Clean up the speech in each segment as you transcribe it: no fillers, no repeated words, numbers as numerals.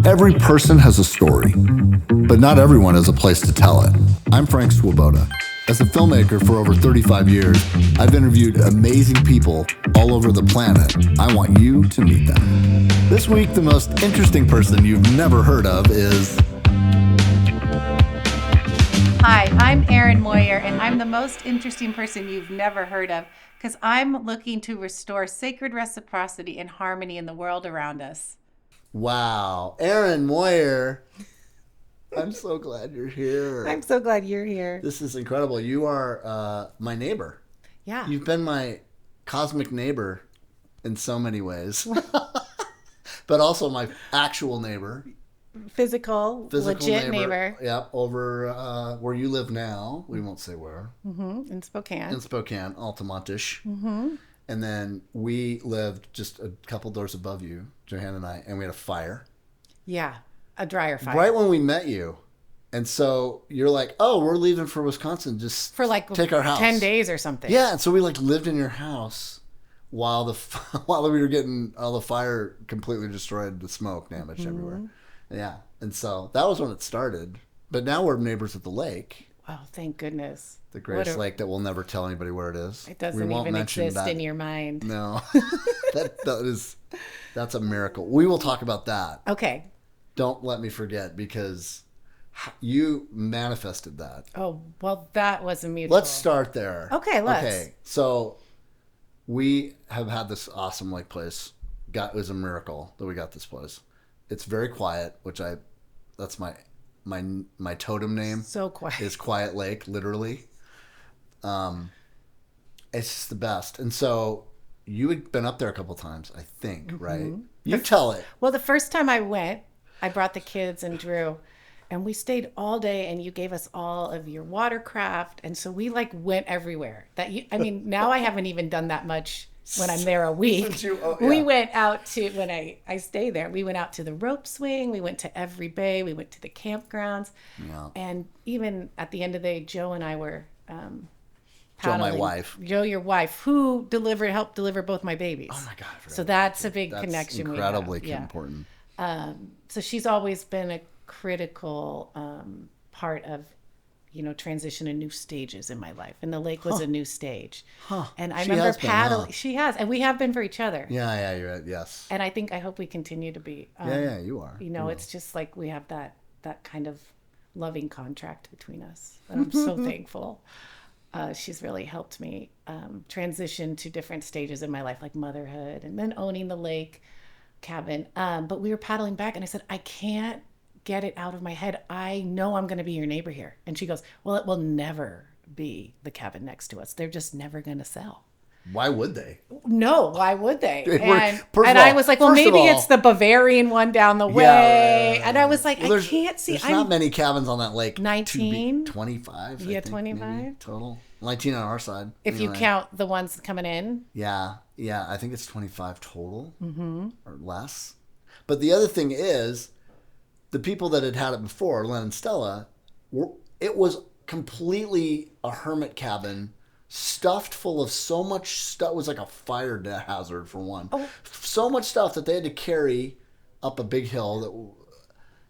Every person has a story, but not everyone has a place to tell it. I'm Frank Swoboda. As a filmmaker for over 35 years, I've interviewed amazing people all over the planet. I want you to meet them. This week, the most interesting person you've never heard of is... Hi, I'm Erin Meuer, and I'm the most interesting person you've never heard of because I'm looking to restore sacred reciprocity and harmony in the world around us. Wow. Erin Meuer. I'm so glad you're here. I'm so glad you're here. This is incredible. You are my neighbor. Yeah. You've been my cosmic neighbor in so many ways. But also my actual neighbor. Physical legit neighbor. Yep, over where you live now. We won't say where. Mm-hmm. In Spokane, Altamontish. Mm-hmm. And then we lived just a couple doors above you, Johanna and I, and we had a fire. Yeah, a dryer fire. Right when we met you. And so you're like, oh, we're leaving for Wisconsin. Just for like take our house. 10 days or something. Yeah, and so we like lived in your house while we were getting all the fire completely destroyed, the smoke damage everywhere. Yeah, and so that was when it started. But now we're neighbors at the lake. Oh, thank goodness. The greatest lake that we'll never tell anybody where it is. It doesn't even exist in your mind. No, that's a miracle. We will talk about that. Okay. Don't let me forget because you manifested that. Oh, well, that was a mutual. Let's start there. Okay, let's. Okay, so we have had this awesome lake place. It was a miracle that we got this place. It's very quiet, that's my totem name. So quiet. Is Quiet Lake, literally. It's just the best. And so you had been up there a couple times, I think, right? You tell it. Well, the first time I went, I brought the kids and Drew, and we stayed all day, and you gave us all of your watercraft, and so we went everywhere. Now I haven't even done that much. When I'm there a week, we went out to, when I stay there, we went out to the rope swing, we went to every bay, we went to the campgrounds. Yeah. And even at the end of the day, Joe and I were paddling. Joe, my wife. Joe, your wife, who helped deliver both my babies. Oh my God. So that's a big connection we have. Incredibly important. So she's always been a critical part of transition and new stages in my life. And the lake was a new stage. And I remember paddling. She has. And we have been for each other. Yeah, you're right. Yes. And I hope we continue to be. Yeah, you are. It's just like we have that kind of loving contract between us. And I'm so thankful. She's really helped me transition to different stages in my life, like motherhood and then owning the lake cabin. But we were paddling back and I said, I can't get it out of my head. I know I'm going to be your neighbor here. And she goes, well, it will never be the cabin next to us. They're just never going to sell. Why would they? No, why would they? And I was like, well, maybe it's the Bavarian one down the way. Right. And I was like, I can't see. There's not many cabins on that lake. 19? 25. Yeah, 25 total. 19 on our side. If you count the ones coming in. Yeah. I think it's 25 total or less. But the other thing is, the people that had it before, Len and Stella, it was completely a hermit cabin, stuffed full of so much stuff. It was like a fire hazard for one. Oh. So much stuff that they had to carry up a big hill,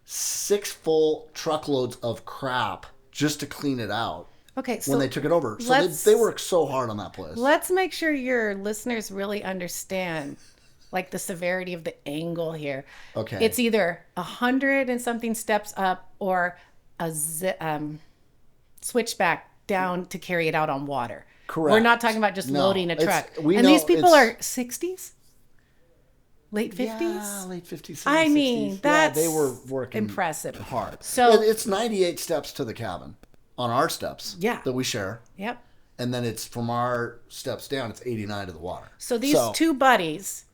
6 full truckloads of crap just to clean it out. Okay, so when they took it over. So they worked so hard on that place. Let's make sure your listeners really understand the severity of the angle here. Okay. It's either 100 and something steps up or a switchback down to carry it out on water. Correct. We're not talking about just loading a truck. And these people are 60s? Late 50s? Yeah, late 50s. I mean, 60s. that's they were working impressive. Hard. So it's 98 steps to the cabin on our steps that we share. Yep. And then it's from our steps down, it's 89 to the water. So these two buddies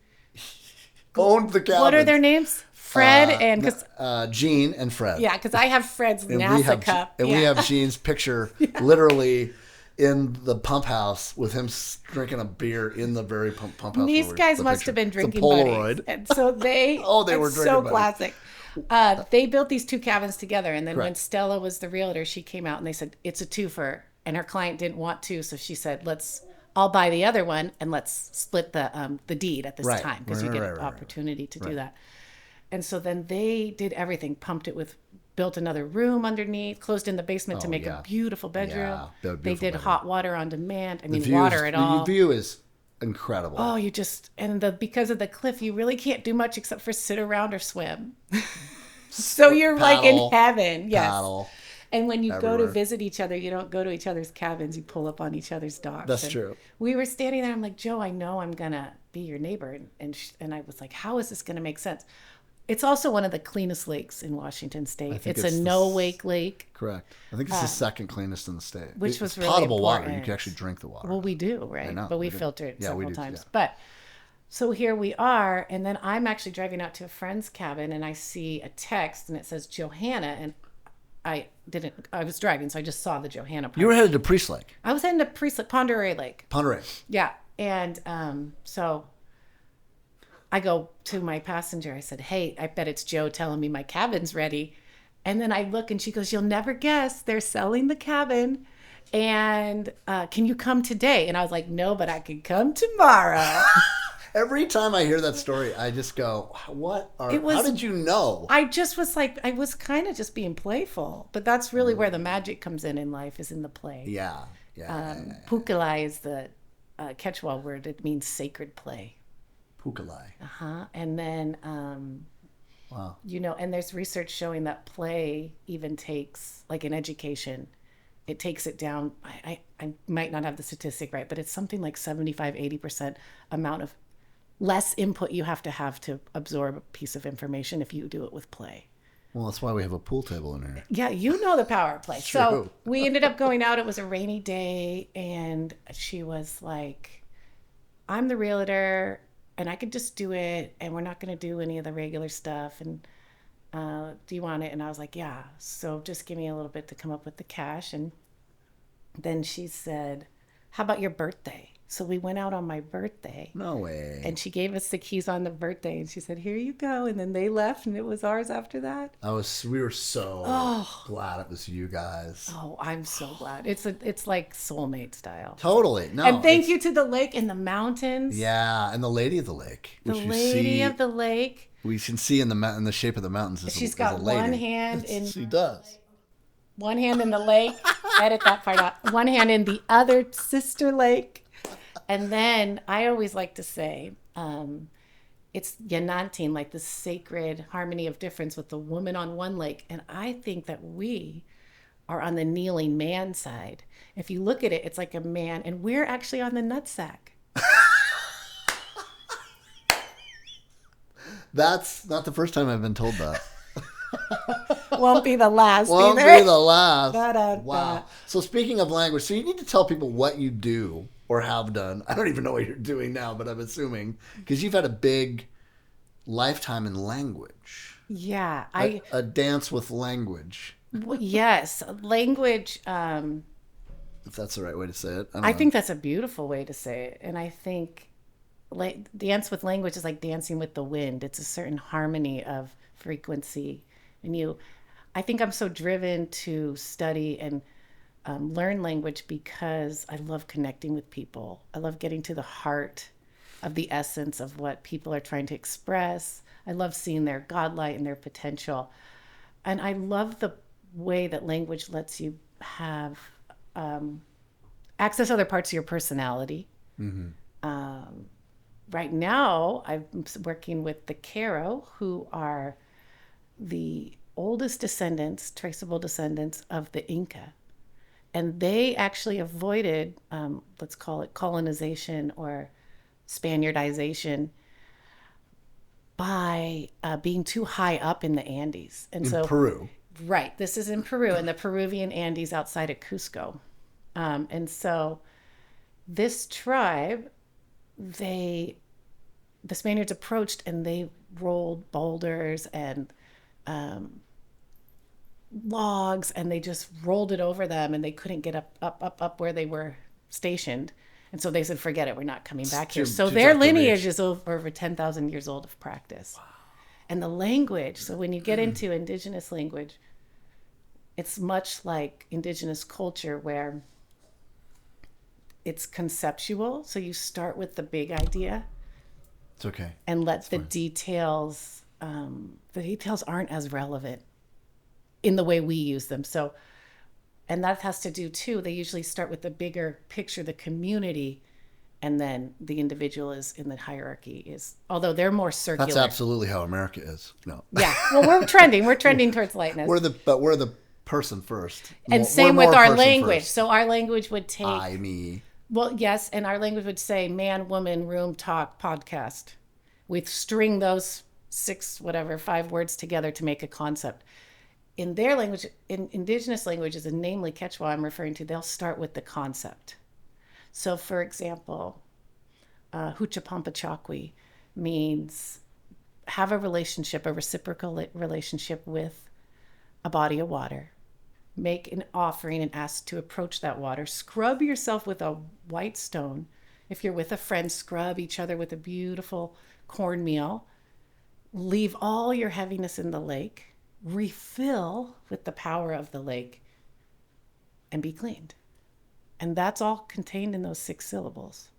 owned the cabin. What are their names? Fred and Gene and Fred. Yeah, because I have Fred's NASA cup. And we have Gene's picture literally in the pump house with him drinking a beer in the very pump house. These guys must have been drinking Polaroid. buddies. And so they they were drinking so buddies. Classic. They built these two cabins together, and then when Stella was the realtor, she came out and they said, it's a twofer. And her client didn't want to, so she said, I'll buy the other one and let's split the deed at this time because you get an opportunity to do that. And so then they did everything, built another room underneath, closed in the basement to make a beautiful bedroom. Yeah, they did bedroom. hot water on demand. I mean, water at all. The view is incredible. Oh, because of the cliff, you really can't do much except for sit around or swim. So you're like in heaven. Yes. Paddle. And when you go to visit each other, you don't go to each other's cabins. You pull up on each other's docks. That's true. We were standing there. I'm like, Joe, I know I'm going to be your neighbor. And I was like, how is this going to make sense? It's also one of the cleanest lakes in Washington State. It's a no-wake lake. Correct. I think it's the second cleanest in the state. Which was it's really potable important. water. You can actually drink the water. Well, we do, right? I know, but we filter it several times. Yeah. But so here we are, and then I'm actually driving out to a friend's cabin, and I see a text, and it says Johanna, and I was driving, so I just saw the Johanna part. You were headed to Priest Lake. I was heading to Priest Lake, Ponderay Lake. Ponderay. Yeah. And so I go to my passenger. I said, hey, I bet it's Joe telling me my cabin's ready. And then I look and she goes, you'll never guess. They're selling the cabin. And can you come today? And I was like, no, but I can come tomorrow. Every time I hear that story, I just go, how did you know? I just was like, I was kind of just being playful. But that's really where the magic comes in life, is in the play. Yeah. Pukalai is the Quechua word. It means sacred play. Pukalai. And then, wow. And there's research showing that play even takes, like in education, it takes it down. I might not have the statistic right, but it's something like 75-80% amount of less input you have to absorb a piece of information if you do it with play. Well, that's why we have a pool table in here. Yeah, you know the power of play. It's so true. We ended up going out. It was a rainy day, and she was like, I'm the realtor, and I could just do it, and we're not going to do any of the regular stuff, and do you want it? And I was like, yeah. So just give me a little bit to come up with the cash. And then she said, how about your birthday? So we went out on my birthday. No way. And she gave us the keys on the birthday, and she said, here you go. And then they left, and it was ours after that. We were so glad it was you guys. Oh, I'm so glad. It's like soulmate style. Totally. No. And thank you to the lake and the mountains. Yeah, and the lady of the lake. The lady of the lake. We can see in the shape of the mountains. She's got one hand in. She does. One hand in the lake. Edit that part out. One hand in the other sister lake. And then I always like to say, it's Yanantin, like the sacred harmony of difference with the woman on one lake. And I think that we are on the kneeling man side. If you look at it, it's like a man, and we're actually on the nutsack. That's not the first time I've been told that. Won't be the last. Won't be the last. Da-da-da. Wow. So speaking of language, so you need to tell people what you do or have done. I don't even know what you're doing now, but I'm assuming because you've had a big lifetime in language. Yeah. A dance with language. Yes. Language. If that's the right way to say it. I think that's a beautiful way to say it. And I think dance with language is like dancing with the wind. It's a certain harmony of frequency. And I think I'm so driven to study and learn language because I love connecting with people. I love getting to the heart of the essence of what people are trying to express. I love seeing their godlight and their potential. And I love the way that language lets you have access other parts of your personality. Mm-hmm. Right now, I'm working with the Caro, who are the oldest descendants, traceable descendants of the Inca. And they actually avoided, let's call it colonization or Spaniardization by being too high up in the Andes. And in Peru. Right. This is in Peru, in the Peruvian Andes outside of Cusco. And so this tribe, the Spaniards approached and they rolled boulders and logs, and they just rolled it over them, and they couldn't get up where they were stationed. And so they said, forget it, we're not coming back here. So their lineage is over 10,000 years old of practice. Wow. And the language, so when you get into indigenous language, it's much like indigenous culture where it's conceptual. So you start with the big idea. It's okay. And let the details the details aren't as relevant in the way we use them. So, and that has to do too, they usually start with the bigger picture, the community, and then the individual is in the hierarchy is, although they're more circular. That's absolutely how America is. No. Yeah. Well, we're trending towards lightness. We're the person first. And same with our language. First. So our language would take I, me. Well, yes, and our language would say man, woman, room, talk, podcast. We'd string those 5 words together to make a concept. In their language, in indigenous languages, and namely Quechua I'm referring to, they'll start with the concept. So, for example, Huchapampachakwi means have a reciprocal relationship with a body of water. Make an offering and ask to approach that water. Scrub yourself with a white stone. If you're with a friend, scrub each other with a beautiful cornmeal. Leave all your heaviness in the lake. Refill with the power of the lake and be cleaned. And that's all contained in those 6 syllables.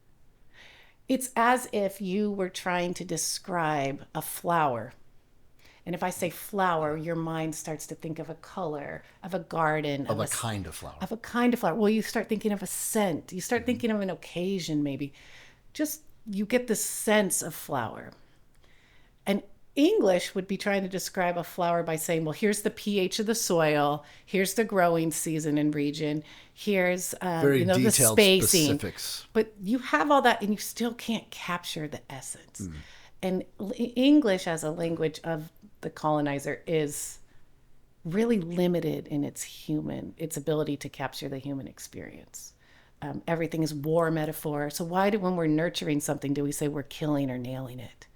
It's as if you were trying to describe a flower. And if I say flower, your mind starts to think of a color, of a garden. Of a kind of flower. Of a kind of flower. Well, you start thinking of a scent. You start thinking of an occasion, maybe. Just, you get the sense of flower. And English would be trying to describe a flower by saying, well, here's the pH of the soil. Here's the growing season and region. Here's the spacing. Specifics. But you have all that and you still can't capture the essence. And English as a language of the colonizer is really limited in its ability to capture the human experience. Everything is war metaphor. So why when we're nurturing something, do we say we're killing or nailing it?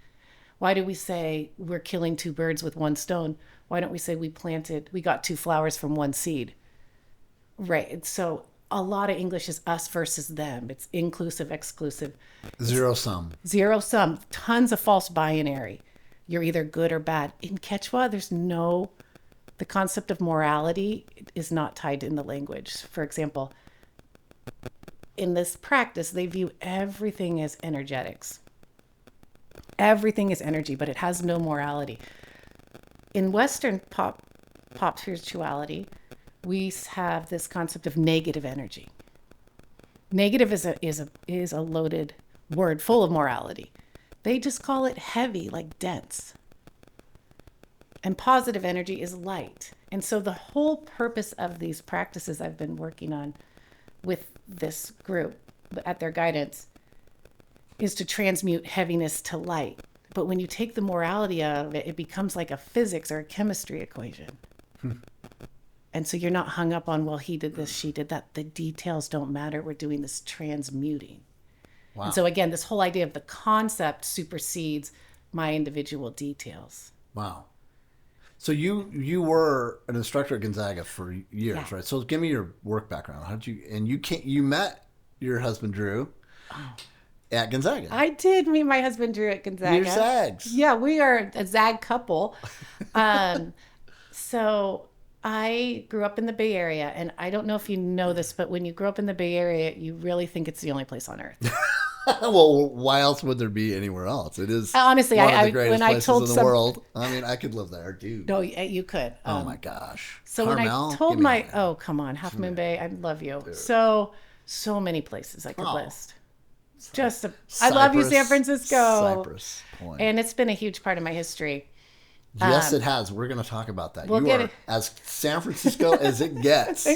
Why do we say we're killing 2 birds with 1 stone? Why don't we say we got 2 flowers from 1 seed? Right. And so a lot of English is us versus them. It's inclusive, exclusive. Zero sum. Zero sum. Tons of false binary. You're either good or bad. In Quechua, the concept of morality is not tied in the language. For example, in this practice, they view everything as energetics. Everything is energy, but it has no morality. In Western pop spirituality, we have this concept of negative energy. Negative is a loaded word full of morality. They just call it heavy, like dense. And positive energy is light. And so the whole purpose of these practices I've been working on with this group at their guidance is to transmute heaviness to light. But when you take the morality out of it, it becomes like a physics or a chemistry equation. And so you're not hung up on, well, he did this, she did that. The details don't matter. We're doing this transmuting. Wow. And so again, this whole idea of the concept supersedes my individual details. Wow. So you were an instructor at Gonzaga for years, right? So give me your work background. How did you met your husband Drew at Gonzaga? I did meet my husband Drew at Gonzaga. You're Zags. Yeah, we are a Zag couple. So I grew up in the Bay Area, and I don't know if you know this, but when you grow up in the Bay Area, you really think it's the only place on earth. Well, why else would there be anywhere else? It is honestly one of the greatest when I places told in the world. I mean, I could live there, dude. No, you could. Oh my gosh. So Carmel, when I told oh come on, Half Moon Bay, I love you. Dude. So many places I could list. I love you, San Francisco. Cypress Point. And it's been a huge part of my history. Yes, it has. We're going to talk about that. You are as San Francisco as it gets.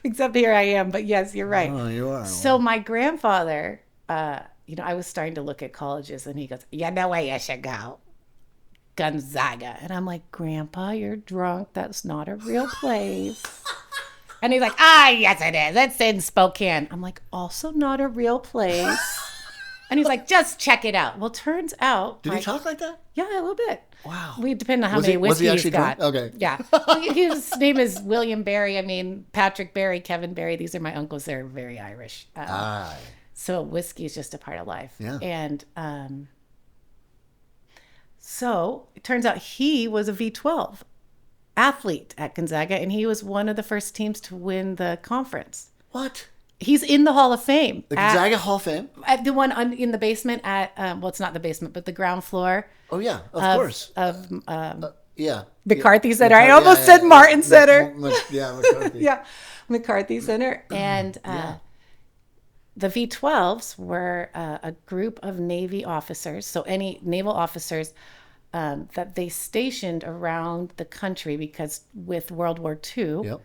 Except here I am, but yes, you're right. Oh, you are. So my grandfather, I was starting to look at colleges, and he goes, "You know where you should go? Gonzaga." And I'm like, "Grandpa, you're drunk. That's not a real place." And he's like, "Yes, it is. It's in Spokane." I'm like, "Also not a real place." And he's like, "Just check it out." Well, turns out. Did he talk like that? Yeah, a little bit. Wow. We depend on how many whiskeys he's got. Drunk? Okay. Yeah. His name is William Barry. I mean, Patrick Barry, Kevin Barry. These are my uncles. They're very Irish. So whiskey is just a part of life. Yeah. And so it turns out he was a V12 athlete at Gonzaga, and he was one of the first teams to win the conference. What? He's in the Hall of Fame. The Gonzaga Hall of Fame? At the one in the basement at, well, it's not the basement, but the ground floor. Oh yeah, of of, course. of Yeah. McCarthy Center. I almost said Martin Center. Yeah, McCarthy. Yeah, McCarthy Center. And Yeah. the V-12s were a group of Navy officers, so any naval officers that they stationed around the country because with World War II, Yep.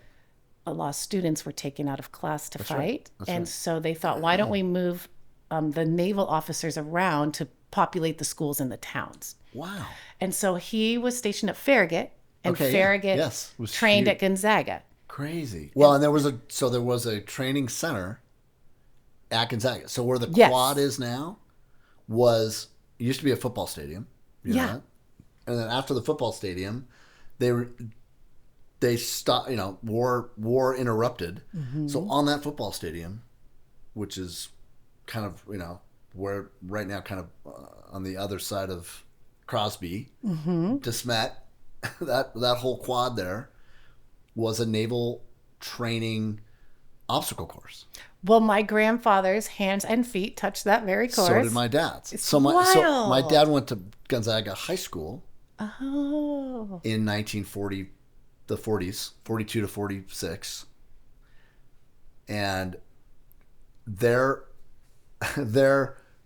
a lot of students were taken out of class to fight. That's and right. so they thought, why don't we move the naval officers around to populate the schools in the towns? Wow. And so he was stationed at Farragut, and Okay, yeah. Farragut Yes, was trained huge. at Gonzaga. Crazy. Well, and there was a training center at Gonzaga. So where the Yes. quad is now it used to be a football stadium. You know Yeah. that? And then after the football stadium, they stopped. War interrupted. Mm-hmm. So on that football stadium, which is kind of where right now, kind of on the other side of Crosby, De Smet, that whole quad there was a naval training obstacle course. Well, my grandfather's hands and feet touched that very course. So did my dad's. It's So my wild. dad went to Gonzaga High School Oh. in 1940, the 40s, 42 to 46, and their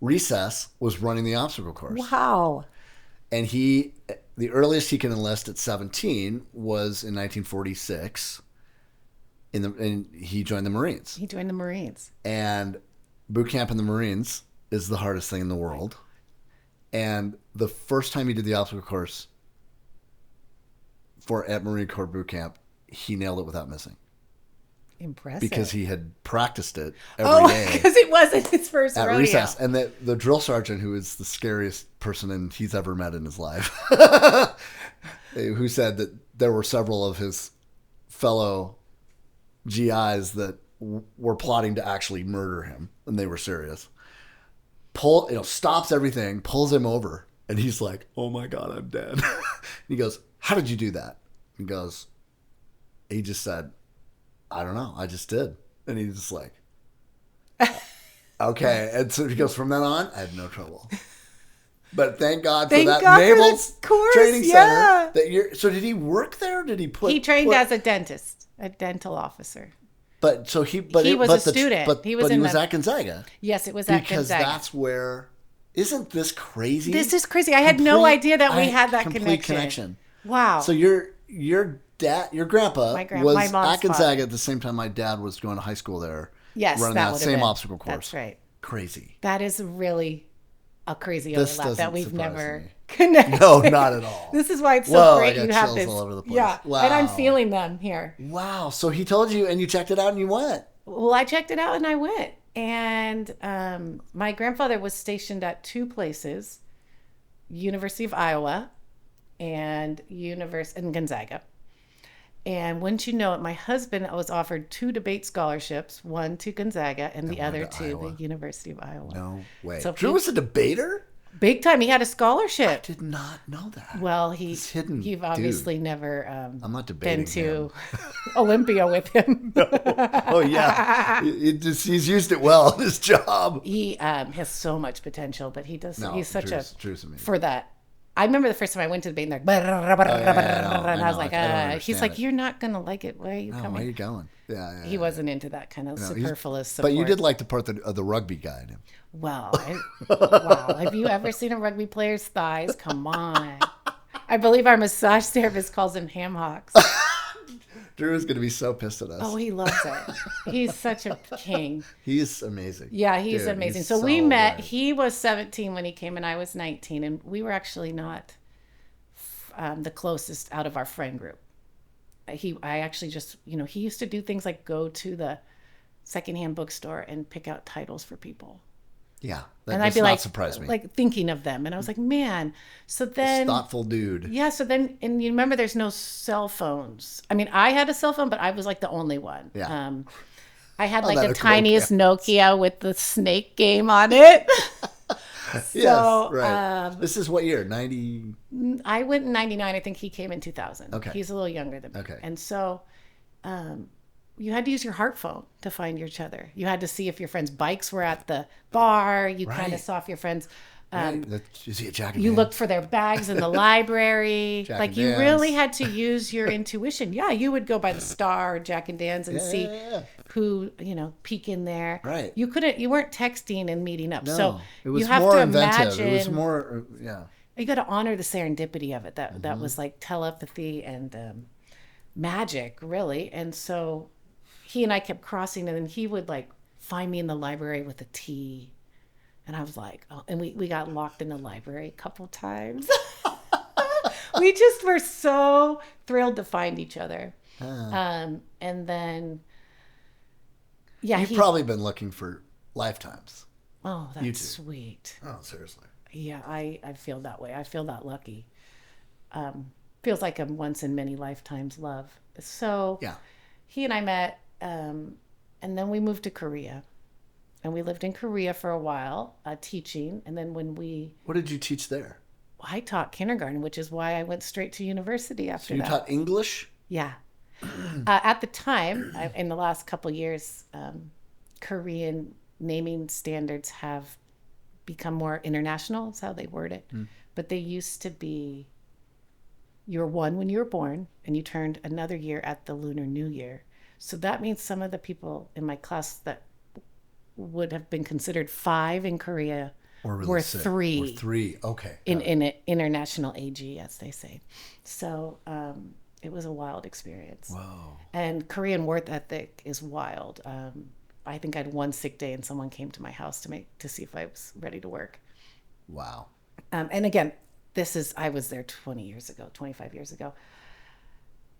recess was running the obstacle course. Wow. And the earliest he can enlist at 17 was in 1946. And he joined the Marines. He joined the Marines. And boot camp in the Marines is the hardest thing in the world. And the first time he did the obstacle course at Marine Corps boot camp, he nailed it without missing. Impressive. Because he had practiced it every day. Because it wasn't his first At rodeo. recess. And the drill sergeant, who is the scariest person he's ever met in his life, who said that there were several of his fellow GIs that were plotting to actually murder him, and they were serious. Stops everything, pulls him over, and he's like, "Oh my God, I'm dead." He goes, "How did you do that?" He just said, "I don't know, I just did." And he's just like, "Okay." And so he goes, "From then on, I had no trouble." But thank God for that naval course, training yeah. center. So did he work there? Did he He trained as a dentist, a dental officer. But he was a student. He was at Gonzaga. Yes, it was at Gonzaga. Because that's where. Isn't this crazy? This is crazy. I had no idea that we had that connection. Wow. So your grandpa was my mom's at Gonzaga father. at the same time my dad was going to high school there. Yes, running that that would same have been. obstacle course. That's right. Crazy. That is really a crazy This overlap that doesn't we've surprise never me. connected. No, not at all. This is why it's so Whoa, great I you got have chills this. all over the place. Yeah, Wow. and I'm feeling them here. Wow. So he told you, and you checked it out, and you went. Well, I checked it out and I went. And my grandfather was stationed at two places, University of Iowa and Gonzaga. And wouldn't you know it, my husband was offered 2 debate scholarships, one to Gonzaga and the other to Iowa. the University of Iowa. No way. So Drew was a debater? Big time. He had a scholarship. Did not know that. Well, This hidden you've obviously dude. never I'm not debating been to him. Olympia with him. Oh yeah, he's used it well in his job. He has so much potential, but he does. He's such Drew's amazing. for that. I remember the first time I went to the bait and they're and I was like, he's like, you're not gonna like it. Why are you coming? Where are you going? Yeah. He wasn't into that kind of superfluous support. But you did like the part of the rugby guy in him. Well, wow. Have you ever seen a rugby player's thighs? Come on. I believe our massage therapist calls him ham hocks. Drew is going to be so pissed at us. Oh, he loves it. He's such a king. He's amazing. Yeah, he's Dude, amazing. he's So we met. good. He was 17 when he came, and I was 19, and we were actually not the closest out of our friend group. I actually just, he used to do things like go to the secondhand bookstore and pick out titles for people. Yeah, And that I'd does be not like, surprise me. like thinking of them, and I was like, man. So then, Thoughtful dude. yeah. So then, and you remember, there's no cell phones. I mean, I had a cell phone, but I was like the only one. Yeah. I had Oh, like that the a tiniest Nokia with the snake game on it. Yes, right. This is what year? 90? I went in 99. I think he came in 2000. Okay. He's a little younger than me. Okay. And so you had to use your heart phone to find each other. You had to see if your friends' bikes were at the bar. You kind Right. of saw if your friends' You see a Jack and You Dan? looked for their bags in the library. Jack Like and you Dan's. really had to use your intuition. Yeah, you would go by the Star or Jack and Dan's and see who, peek in there. Right. You weren't texting and meeting up. No, So it was you have more to inventive. imagine, It was more, you got to honor the serendipity of it. That was like telepathy and magic, really. And so he and I kept crossing, and then he would like find me in the library with a tea. And I was like, oh, and we got locked in the library a couple times. We just were so thrilled to find each other. And then, You've probably been looking for lifetimes. Oh, that's sweet. Oh, seriously. Yeah, I feel that way. I feel that lucky. Feels like a once in many lifetimes love. So he and I met, and then we moved to Korea. And we lived in Korea for a while, teaching. And then What did you teach there? I taught kindergarten, which is why I went straight to university after that. So you taught English? Yeah. At the time, in the last couple of years, Korean naming standards have become more international. That's how they word it. But they used to be, you're one when you were born, and you turned another year at the Lunar New Year. So that means some of the people in my class that would have been considered 5 in Korea were 3. Or 3, okay. In an international AG, as they say. So it was a wild experience. Whoa. And Korean work ethic is wild. I think I had one sick day and someone came to my house to see if I was ready to work. Wow. And again, I was there 25 years ago.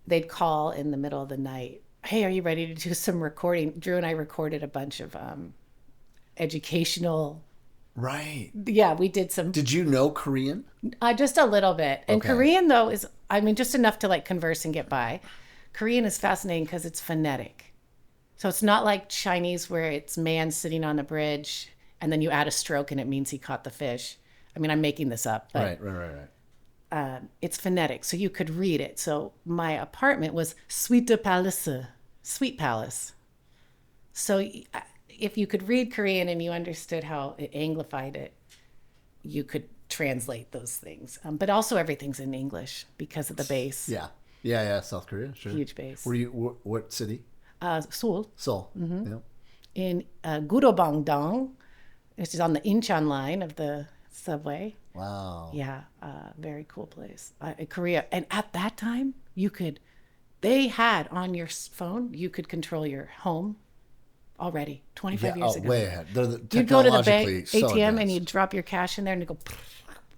They'd call in the middle of the night. Hey, are you ready to do some recording? Drew and I recorded a bunch of educational. Right. Yeah, we did some. Did you know Korean? Just a little bit. And Okay. Korean, though, just enough to like converse and get by. Korean is fascinating because it's phonetic. So it's not like Chinese where it's man sitting on a bridge and then you add a stroke and it means he caught the fish. I mean, I'm making this up. But Right. It's phonetic, so you could read it. So my apartment was Suite Palace, Sweet Palace. So if you could read Korean and you understood how it anglified it, you could translate those things. But also everything's in English because of the base. Yeah. South Korea, sure. Huge base. Were you, what city? Seoul. Seoul. Mm-hmm. Yep. In Gurobangdong, which is on the Incheon line of the subway. Wow. Yeah, very cool place. Korea. And at that time, they had on your phone, you could control your home already 25 years ago. Way ahead. They're You'd go to the bank so ATM advanced. and you'd drop your cash in there and it'd go,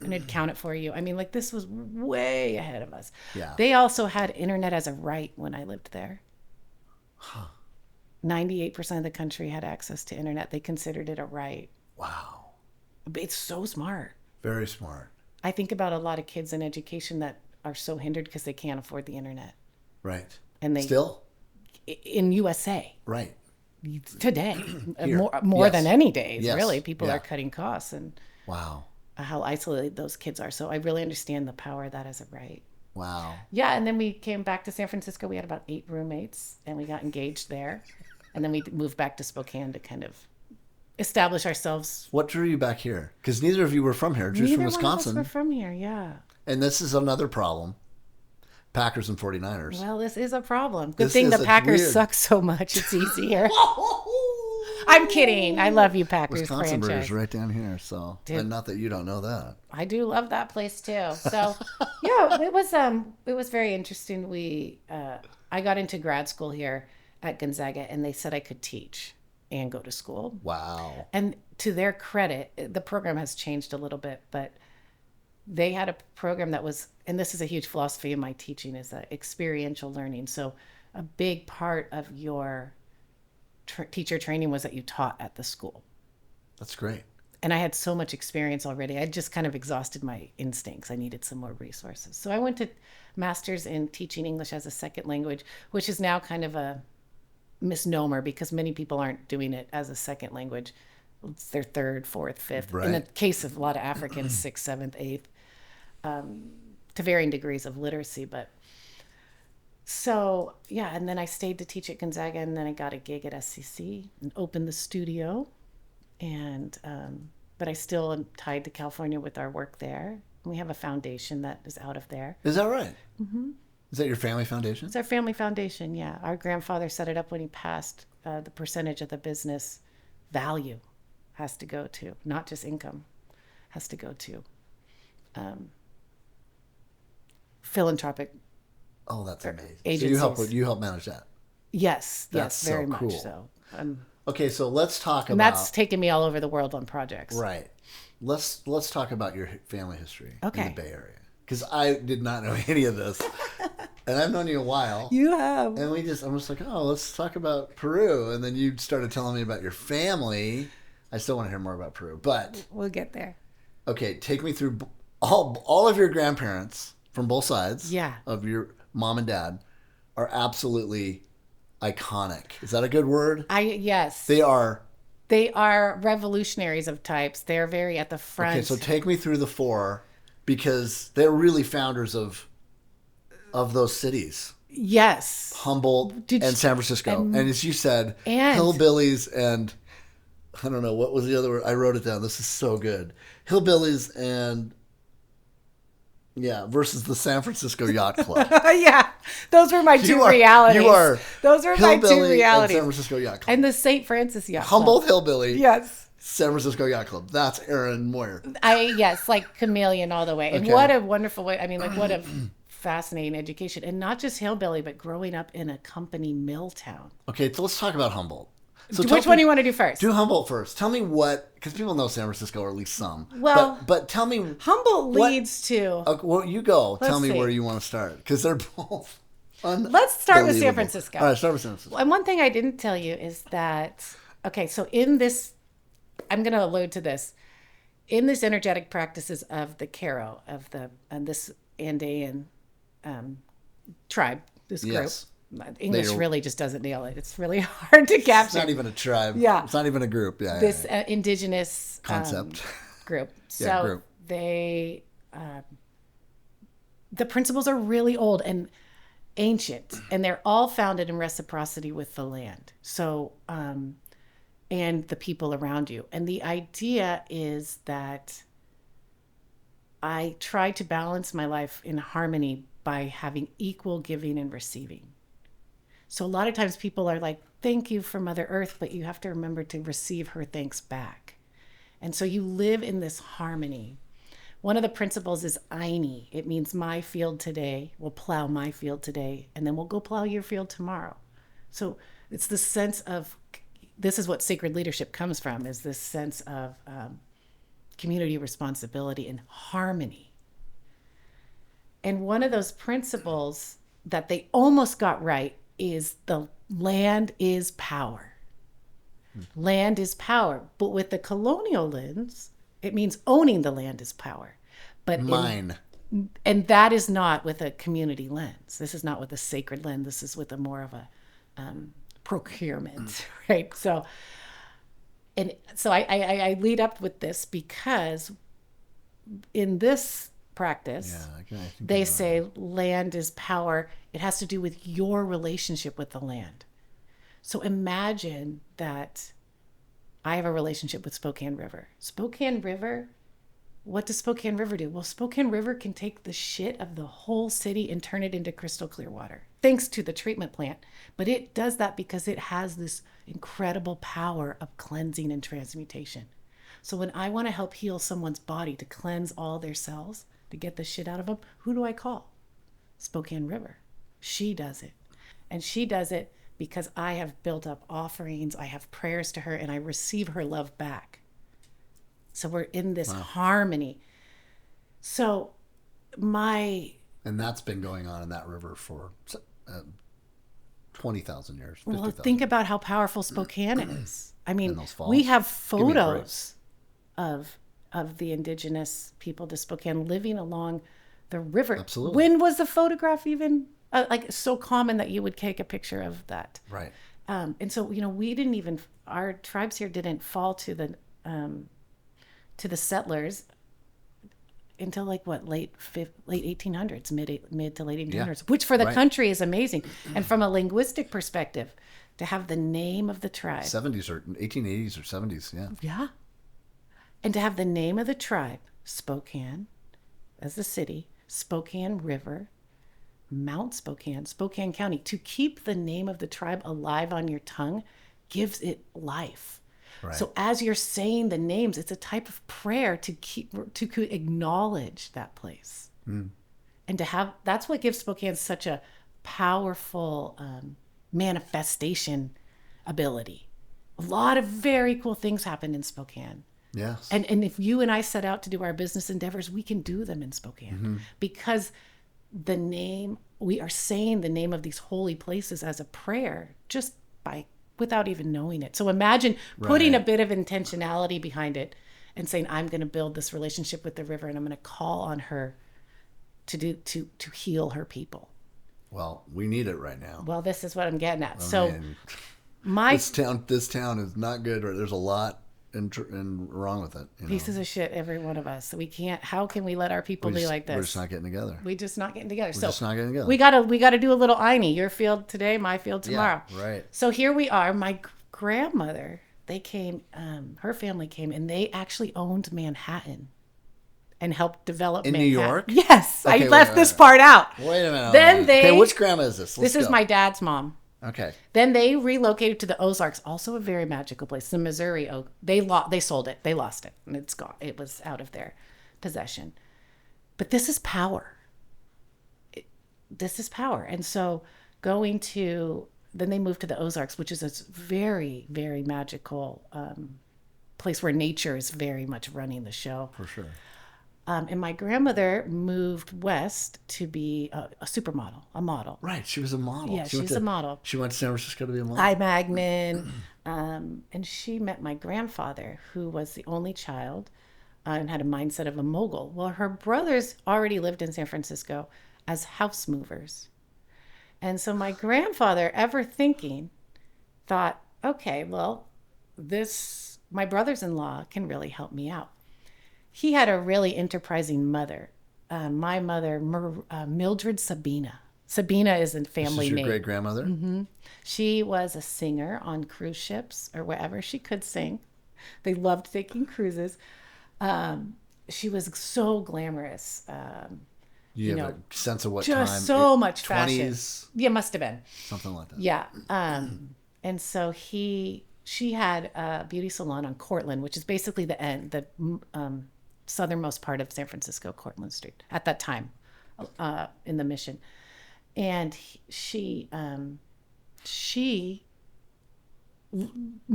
and it'd count it for you. I mean, like this was way ahead of us. Yeah. They also had internet as a right when I lived there. 98% of the country had access to internet. They considered it a right. Wow. It's so smart. Very smart. I think about a lot of kids in education that are so hindered because they can't afford the internet. Right. And they still in USA. Right. Today, more than any days, Yes. really, people Yeah. are cutting costs and Wow. how isolated those kids are. So I really understand the power of that as a right. Wow. Yeah, and then we came back to San Francisco. We had about 8 roommates, and we got engaged there. And then we moved back to Spokane to kind of establish ourselves. What drew you back here? Because neither of you were from here. Drew's from Wisconsin. Neither one of us were from here, yeah. And this is another problem. Packers and 49ers. Well, this is a problem. Good This thing is the a Packers weird- suck so much. It's easier. I'm kidding. I love you, Packers Wisconsin franchise. Brewers right down here. So, Dude. and not that you don't know that. I do love that place too. So, yeah, it was very interesting. I got into grad school here at Gonzaga, and they said I could teach and go to school. Wow. And to their credit, the program has changed a little bit, but they had a program that was, and this is a huge philosophy in my teaching, is experiential learning. So a big part of your teacher training was that you taught at the school. That's great. And I had so much experience already. I just kind of exhausted my instincts. I needed some more resources. So I went to master's in teaching English as a second language, which is now kind of a misnomer because many people aren't doing it as a second language. It's their third, fourth, fifth. Right. In the case of a lot of Africans, sixth, seventh, eighth, to varying degrees of literacy. But so, yeah, and then I stayed to teach at Gonzaga, and then I got a gig at SCC and opened the studio. And but I still am tied to California with our work there. We have a foundation that is out of there. Is that right? Mm-hmm. Is that your family foundation? It's our family foundation, yeah. Our grandfather set it up when he passed. The percentage of the business value has to go to, not just income, has to go to philanthropic. Oh, that's amazing. Agencies. So you help manage that. Yes, That's yes, very so cool. much so. Okay, so let's talk And about. that's taken me all over the world on projects. Right. Let's talk about your family history in Okay. the Bay Area, because I did not know any of this, and I've known you a while. You have. And I'm just like, oh, let's talk about Peru, and then you started telling me about your family. I still want to hear more about Peru, but We'll get there. okay, take me through all of your grandparents from both sides. Yeah. Of your mom and dad are absolutely iconic. Is that a good word? Yes. They are. They are revolutionaries of types. They're very at the front. Okay, so take me through the four, because they're really founders of those cities. Yes. Humboldt and San Francisco. And as you said, hillbillies and I don't know, what was the other word? I wrote it down. This is so good. Hillbillies and versus the San Francisco Yacht Club. Yeah. Those were my two realities. Those were my two realities. And San Francisco Yacht Club. And the St. Francis Yacht Club. Humboldt Hillbilly. Yes. San Francisco Yacht Club. That's Erin Meuer. Yes, like chameleon all the way. And what a wonderful way. I mean, like what a fascinating education. And not just hillbilly, but growing up in a company mill town. Okay, so let's talk about Humboldt. So which one do you want to do first? Do Humboldt first. Tell me because people know San Francisco, or at least some. Well, but tell me. Humboldt leads to. Well, you go. Tell me where you want to start, because they're both. Let's start with San Francisco. All right, start with San Francisco. And one thing I didn't tell you is that, okay, so in this, I'm going to allude to this, in this energetic practices of the Caro, of this Andean tribe, this group. Yes. English really just doesn't nail it. It's really hard to capture. It's not even a tribe. Yeah. It's not even a group. Yeah. This indigenous concept group. So they, the principles are really old and ancient, and they're all founded in reciprocity with the land. So, and the people around you. And the idea is that I try to balance my life in harmony by having equal giving and receiving. So a lot of times people are like, thank you for Mother Earth, but you have to remember to receive her thanks back. And so you live in this harmony. One of the principles is Aini. It means my field today. We'll plow my field today, and then we'll go plow your field tomorrow. So it's the sense of, this is what sacred leadership comes from, is this sense of community responsibility and harmony. And one of those principles that they almost got right is the land is power. Land is power. But with the colonial lens, it means owning the land is power. But mine. And that is not with a community lens. This is not with a sacred lens. This is with a more of a procurement, right? So I lead up with this because in this practice, they say land is power. It has to do with your relationship with the land. So imagine that I have a relationship with Spokane River. Spokane River, what does Spokane River do? Well, Spokane River can take the shit of the whole city and turn it into crystal clear water, thanks to the treatment plant. But it does that because it has this incredible power of cleansing and transmutation. So when I want to help heal someone's body, to cleanse all their cells, to get the shit out of them, who do I call? Spokane River. She does it. And she does it because I have built up offerings, I have prayers to her, and I receive her love back. So we're in this harmony. So and that's been going on in that river for 20,000 years. 50,000. Well, think about how powerful Spokane is. I mean, we have photos of the indigenous people to Spokane living along the river. Absolutely. When was the photograph even so common that you would take a picture of that? Right. And so, our tribes here didn't fall to the settlers until late 1800s, mid to late 1800s, which for the country is amazing. And from a linguistic perspective, to have the name of the tribe. 70s or 1880s or 70s, yeah. Yeah. And to have the name of the tribe, Spokane, as the city, Spokane River, Mount Spokane, Spokane County, to keep the name of the tribe alive on your tongue gives it life. Right. So as you're saying the names, it's a type of prayer to acknowledge that place. And to have, that's what gives Spokane such a powerful manifestation ability. A lot of very cool things happen in Spokane. Yes. And if you and I set out to do our business endeavors, we can do them in Spokane because the name, we are saying the name of these holy places as a prayer just without even knowing it. So imagine putting a bit of intentionality behind it and saying, I'm going to build this relationship with the river and I'm going to call on her to heal her people. Well, we need it right now. Well, this is what I'm getting at. This town is not good. Or there's a lot and wrong with it. Pieces of shit, every one of us. We can't. How can we let our people be like this? We're just not getting together. We just not getting together. We gotta do a little Einie. Your field today, my field tomorrow. Yeah, right. So here we are. My grandmother, they came. Her family came, and they actually owned Manhattan, and helped develop in Manhattan. New York. Yes, Okay, I left this part out. Wait a minute. Then which grandma is this? This is my dad's mom. Okay. Then they relocated to the Ozarks, also a very magical place. The Missouri Oak. They sold it. They lost it, and it's gone. It was out of their possession. But this is power. This is power. And so then they moved to the Ozarks, which is a very, very magical place where nature is very much running the show. For sure. And my grandmother moved west to be a supermodel, a model. Right. She was a model. Yeah, she's a model. She went to San Francisco to be a model. Magnin. And she met my grandfather, who was the only child and had a mindset of a mogul. Well, her brothers already lived in San Francisco as house movers. And so my grandfather, ever thinking, thought, okay, well, my brothers-in-law can really help me out. He had a really enterprising mother. My mother, Mildred Sabina. Sabina is a family name. This is your great-grandmother? Mm-hmm. She was a singer on cruise ships or wherever she could sing. They loved taking cruises. She was so glamorous. You have a sense of what just time? So much 20s? Fashion. Yeah, must have been. Something like that. Yeah. And so she had a beauty salon on Cortlandt, which is basically the southernmost part of San Francisco, Cortlandt Street, at that time, in the Mission. And she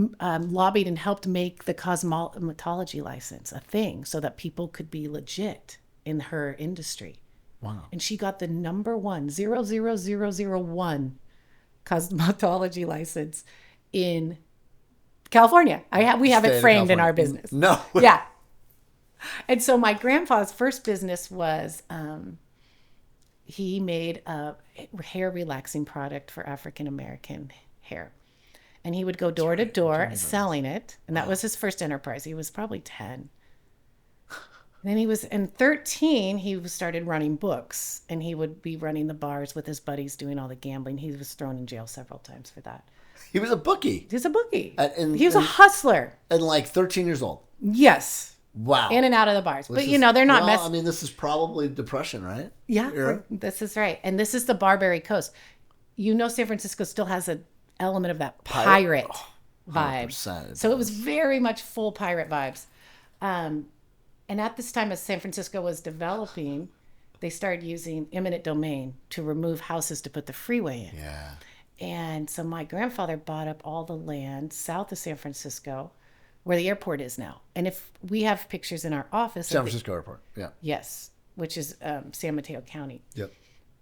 lobbied and helped make the cosmetology license a thing so that people could be legit in her industry. Wow. And she got the number 00001 cosmetology license in California. We have it framed in our business. No. Yeah. And so my grandfather's first business was he made a hair relaxing product for African American hair. And he would go door to door selling it. And that was his first enterprise. He was probably 10. Then he was in 13, he started running books. And he would be running the bars with his buddies doing all the gambling. He was thrown in jail several times for that. He was a bookie. He was a bookie. He was a hustler. And like 13 years old. Yes. Wow. In and out of the bars. But they're not I mean, this is probably Depression, right? Yeah, this is right. And this is the Barbary Coast. San Francisco still has an element of that pirate vibe. So it was very much full pirate vibes. And at this time, as San Francisco was developing, they started using eminent domain to remove houses to put the freeway in. Yeah. And so my grandfather bought up all the land south of San Francisco, where the airport is now. And if we have pictures in our office. San Francisco Airport, yeah. Yes, which is San Mateo County. Yep.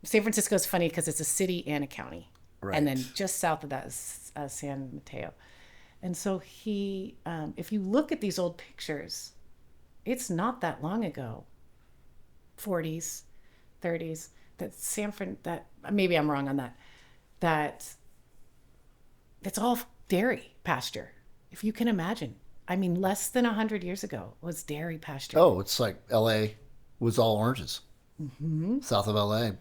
San Francisco is funny because it's a city and a county. Right. And then just south of that is San Mateo. And so if you look at these old pictures, it's not that long ago, 40s, 30s, that maybe I'm wrong on that it's all dairy pasture. If you can imagine. I mean, less than 100 years ago was dairy pasture. Oh, it's like L.A. was all oranges. Mm-hmm. South of L.A.,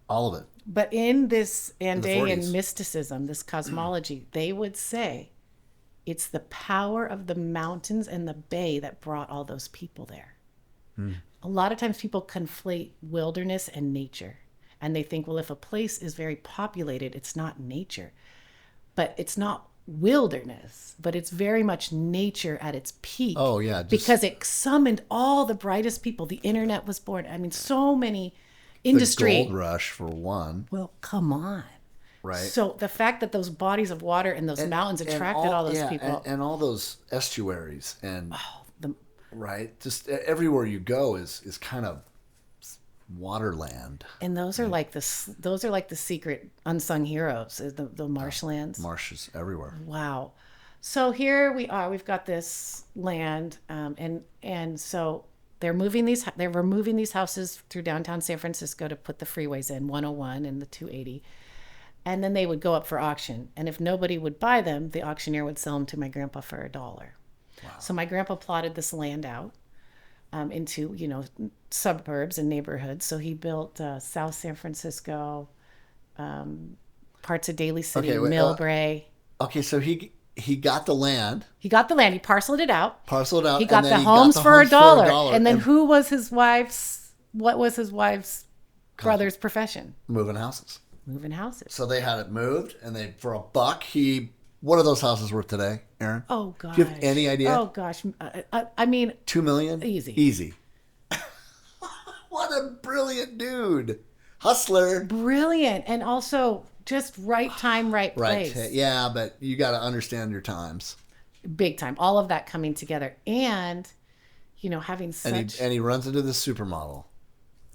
all of it. But in this Andean mysticism, this cosmology, they would say It's the power of the mountains and the bay that brought all those people there. A lot of times people conflate wilderness and nature. And they think, well, if a place is very populated, it's not nature. But it's not wilderness, but it's very much nature at its peak. Oh, yeah. Because it summoned all the brightest people. The internet was born. I mean, so many industry. The gold rush, for one. Well, come on. Right. So the fact that those bodies of water and those mountains attracted all those people. And all those estuaries and right, just everywhere you go is kind of waterland. And those are like the secret unsung heroes, the marshlands. Marshes everywhere. Wow. So here we are. We've got this land, and so they're removing these houses through downtown San Francisco to put the freeways in, 101 and the 280. And then they would go up for auction. And if nobody would buy them, the auctioneer would sell them to my grandpa for $1. Wow. So my grandpa plotted this land out into, suburbs and neighborhoods. So he built South San Francisco, parts of Daly City, Millbrae. So he got the land. He got the land. He parceled it out. He got the homes for $1. And then who was his wife's? What was his wife's brother's profession? Moving houses. So they had it moved, and for $1, what are those houses worth today, Erin? Oh gosh. Do you have any idea? Oh gosh. I mean, $2 million? Easy. What a brilliant dude. Hustler. Brilliant. And also just right time, right place. Right. Yeah, but you got to understand your times. Big time. All of that coming together. And, having such... And he runs into the supermodel.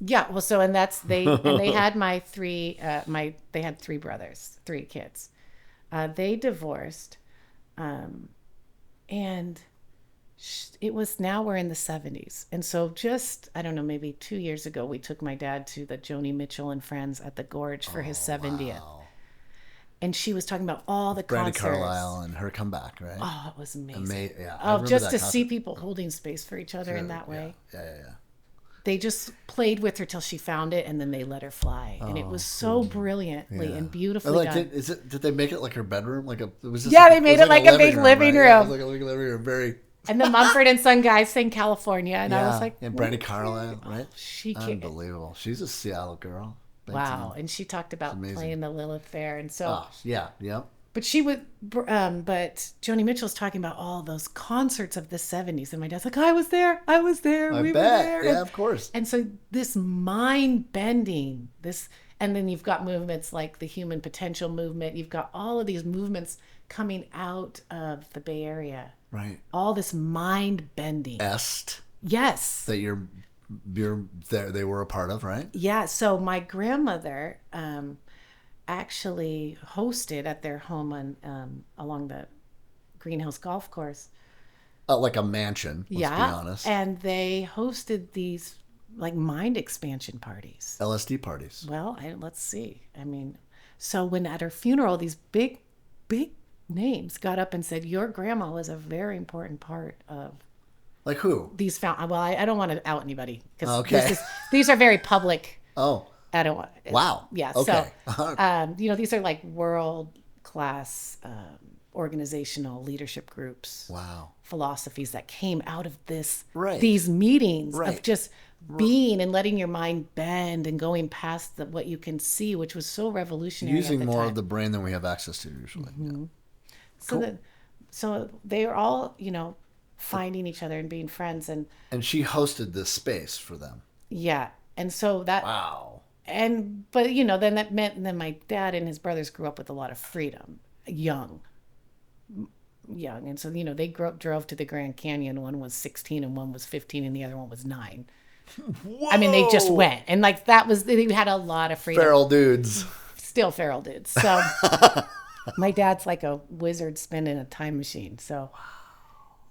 Yeah, well, so, and they had they had 3 brothers, 3 kids. They divorced, and it was, now we're in the 70s. And so just, I don't know, maybe 2 years ago, we took my dad to the Joni Mitchell and Friends at the Gorge for his 70th. Wow. And she was talking about all the Brandi concerts. Carlisle and her comeback, right? Oh, it was amazing. Yeah, just to see people holding space for each other in that way. Yeah. They just played with her till she found it, and then they let her fly. And it was so brilliantly and beautifully done. Did they make it like her bedroom? They made it like a big living room. Yeah, it was like a living room, very. And the Mumford & Son guys sang California, and I was like, and Brandi Carlisle, right? Unbelievable. She's a Seattle girl. Wow. And she talked about playing the Lilith Fair, and so. Yeah. But but Joni Mitchell's talking about all those concerts of the 70s. And my dad's like, I was there. We were there. Yeah, of course. And so this mind bending, and then you've got movements like the Human Potential movement. You've got all of these movements coming out of the Bay Area. Right. All this mind bending. Yes. That you're there, they were a part of, right? Yeah. So my grandmother, actually hosted at their home along the Greenhouse Golf Course. Like a mansion, let's be honest. And they hosted these like mind expansion parties. LSD parties. Well, let's see. I mean, so when at her funeral, these big names got up and said, your grandma was a very important part of... Like who? These well, I don't want to out anybody. Okay. These are very public. Oh. I don't want. Wow. Yeah. Okay. So, these are like world-class organizational leadership groups. Wow. Philosophies that came out of these meetings of just being and letting your mind bend and going past what you can see, which was so revolutionary. Using more of the brain than we have access to usually. Mm-hmm. Yeah. So they were all, finding each other and being friends, and she hosted this space for them. Yeah. And so that... Wow. But then that meant, and then my dad and his brothers grew up with a lot of freedom, young. And so, they drove to the Grand Canyon. One was 16 and one was 15 and the other one was 9. Whoa! I mean, they just went. And they had a lot of freedom. Feral dudes. Still feral dudes. So my dad's like a wizard spinning a time machine. So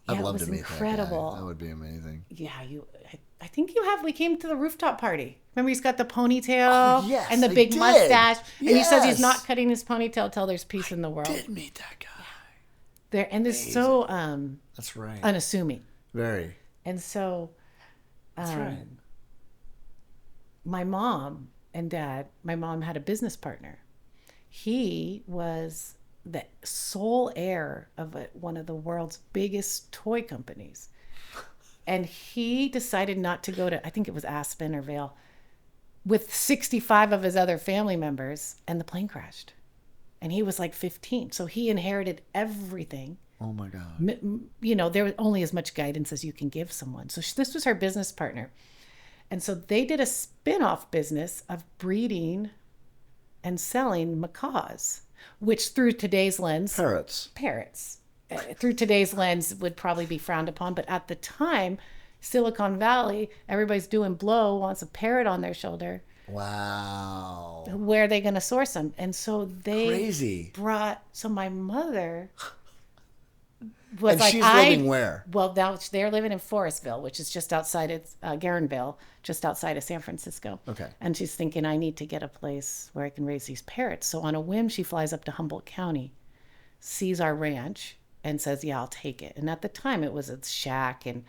I'd love it was to meet incredible. that guy. That would be amazing. Yeah, I think we came to the rooftop party. Remember, he's got the ponytail and the big mustache. Yes. And he says he's not cutting his ponytail till there's peace in the world. I did meet that guy. And they're so that's right. Unassuming. Very. And so that's right. My mom and dad, my mom had a business partner. He was the sole heir of one of the world's biggest toy companies. And he decided not to go to, I think it was Aspen or Vail, with 65 of his other family members, and the plane crashed. And he was like 15. So he inherited everything. Oh my God. You know, there was only as much guidance as you can give someone. So this was her business partner. And so they did a spin-off business of breeding and selling macaws, which through today's lens... Parrots. Through today's lens would probably be frowned upon. But at the time, Silicon Valley, everybody's doing blow, wants a parrot on their shoulder. Wow. Where are they going to source them? And so they Crazy. So my mother was and like, she's living where? Well, now they're living in Forestville, which is just outside of Garenville, just outside of San Francisco. Okay. And she's thinking, I need to get a place where I can raise these parrots. So on a whim, she flies up to Humboldt County, sees our ranch, and says, yeah, I'll take it. And at the time, it was a shack, and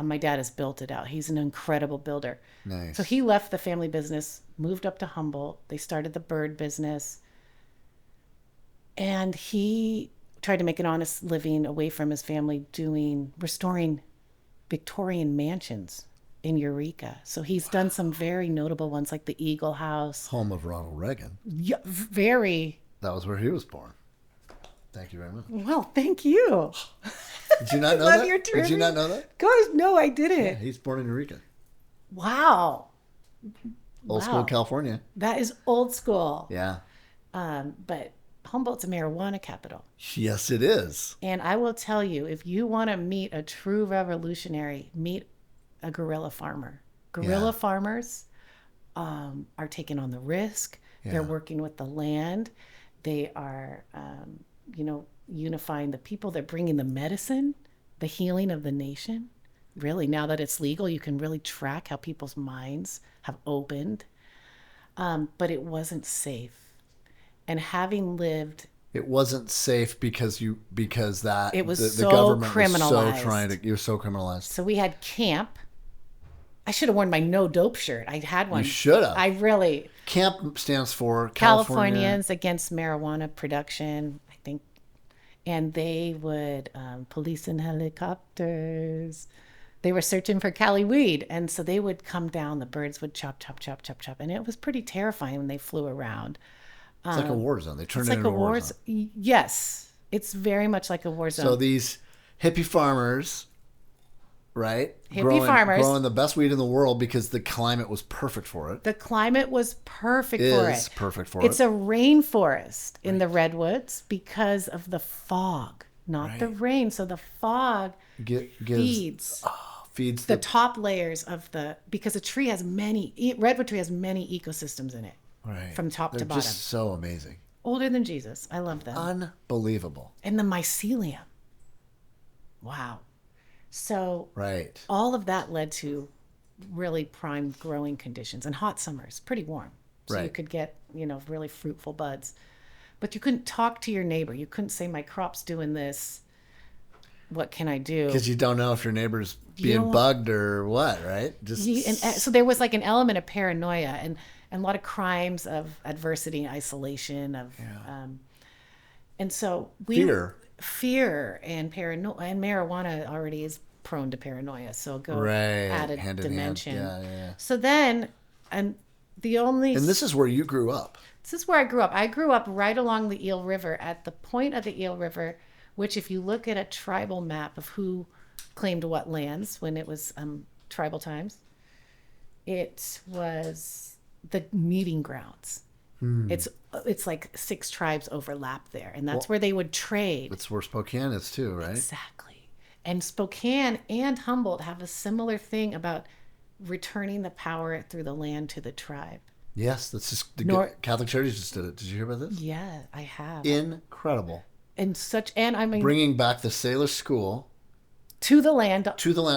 my dad has built it out. He's an incredible builder. Nice. So he left the family business, moved up to Humboldt. They started the bird business. And he tried to make an honest living away from his family restoring Victorian mansions in Eureka. So he's done some very notable ones like the Eagle House. Home of Ronald Reagan. Yeah, very. That was where he was born. Thank you very much. Well, thank you. Did you not know love that? your Did you not know that? Gosh, no, I didn't. Yeah, he's born in Eureka. Wow. Old school California. That is old school. Yeah. But Humboldt's a marijuana capital. Yes, it is. And I will tell you, if you want to meet a true revolutionary, meet a guerrilla farmer. Guerrilla farmers are taking on the risk. Yeah. They're working with the land. They are, unifying the people. They're bringing the medicine, the healing of the nation. Really, now that it's legal, you can really track how people's minds have opened. But it wasn't safe. And having lived... It wasn't safe because the government criminalized. You're so criminalized. So we had camp. I should have worn my no dope shirt. I had one. You should have. I really... Camp stands for Californians Against Marijuana Production, I think. And they would police in helicopters. They were searching for Cali weed. And so they would come down. The birds would chop, chop, chop, chop, chop. And it was pretty terrifying when they flew around. It's like a war zone. They turned it into a war zone. Yes. It's very much like a war zone. So these hippie farmers, right? Farmers. Growing the best weed in the world because the climate was perfect for it. The climate was perfect for it. Is perfect for it. It's a rainforest in the redwoods because of the fog, not the rain. So the fog feeds the top layers of because redwood tree has many ecosystems in it. Right. From top to bottom. They're just so amazing. Older than Jesus. I love them. Unbelievable. And the mycelium. Wow. So all of that led to really prime growing conditions and hot summers, pretty warm. So you could get, really fruitful buds. But you couldn't talk to your neighbor. You couldn't say, my crop's doing this. What can I do? Because you don't know if your neighbor's being bugged or what, right? So there was like an element of paranoia and a lot of crimes of adversity and isolation and so fear and paranoia, and marijuana already is prone to paranoia, so added hand dimension. Yeah. So then, and this is where you grew up. This is where I grew up. I grew up right along the Eel River, at the point of the Eel River, which if you look at a tribal map of who claimed what lands when it was tribal times, it was the meeting grounds. It's like 6 tribes overlap there, and that's where they would trade. That's where Spokane is too, right? Exactly. And Spokane and Humboldt have a similar thing about returning the power through the land to the tribe. Yes, that's just Catholic Charities just did it. Did you hear about this? Yeah, I have. Incredible. And I mean, bringing back the sailor school to the land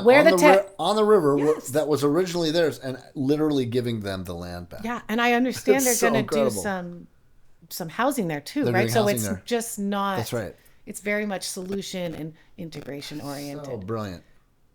where on the river that was originally theirs, and literally giving them the land back. Yeah, and I understand they're going to do some housing there too, right? So it's just not. That's right. It's very much solution and integration oriented. So brilliant.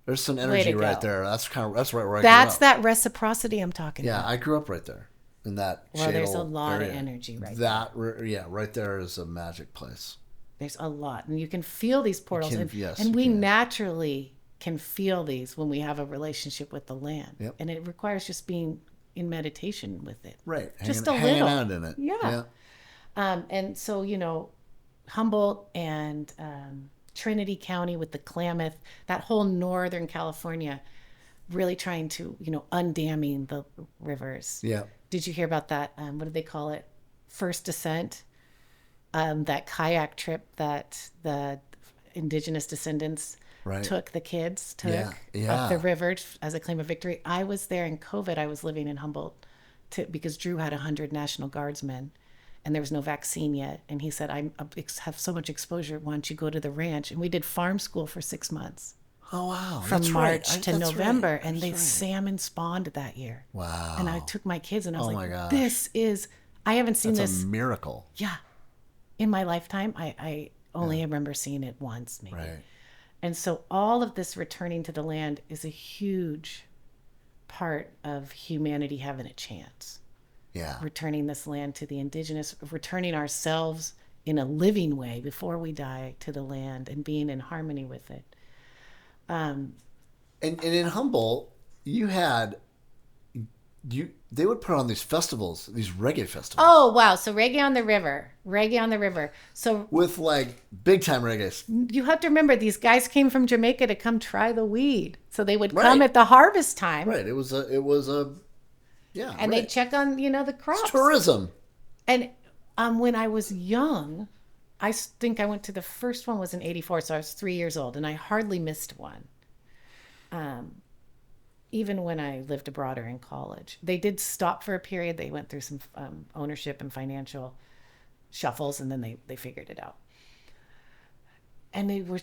There's some energy right there. That's right where I grew up. That's that reciprocity I'm talking about. Yeah, I grew up right there. in that Well, there's a shadal lot area. of energy right Yeah, right there is a magic place. There's a lot. And you can feel these portals. Yes, and you we can. naturally can feel these when we have a relationship with the land. Yep. And it requires just being in meditation with it. Right. Just hanging out in it. Yeah. And so, Humboldt and Trinity County with the Klamath, that whole northern California, really trying to, undamming the rivers. Yeah. Did you hear about that? What do they call it? First Descent. That kayak trip that the indigenous descendants took up the river as a claim of victory. I was there in COVID. I was living in Humboldt because Drew had 100 National Guardsmen and there was no vaccine yet. And he said, I have so much exposure. Why don't you go to the ranch? And we did farm school for 6 months. Oh, wow. From March to November. Right. And salmon spawned that year. Wow. And I took my kids and I was my gosh. I haven't seen this. That's a miracle. Yeah. In my lifetime, I only remember seeing it once, maybe. Right. And so all of this returning to the land is a huge part of humanity having a chance. Yeah. Returning this land to the indigenous, returning ourselves in a living way before we die to the land and being in harmony with it. And in Humboldt, they would put on these festivals, these reggae festivals. Oh, wow. So Reggae on the River. So with like big time reggae. You have to remember these guys came from Jamaica to come try the weed. So they would come at the harvest time. Right. It was a And they'd check on, the crops. It's tourism. And when I was young, I think I went to the first one was in 1984. So I was 3 years old and I hardly missed one. Even when I lived abroad or in college. They did stop for a period. They went through some ownership and financial shuffles, and then they figured it out. And they were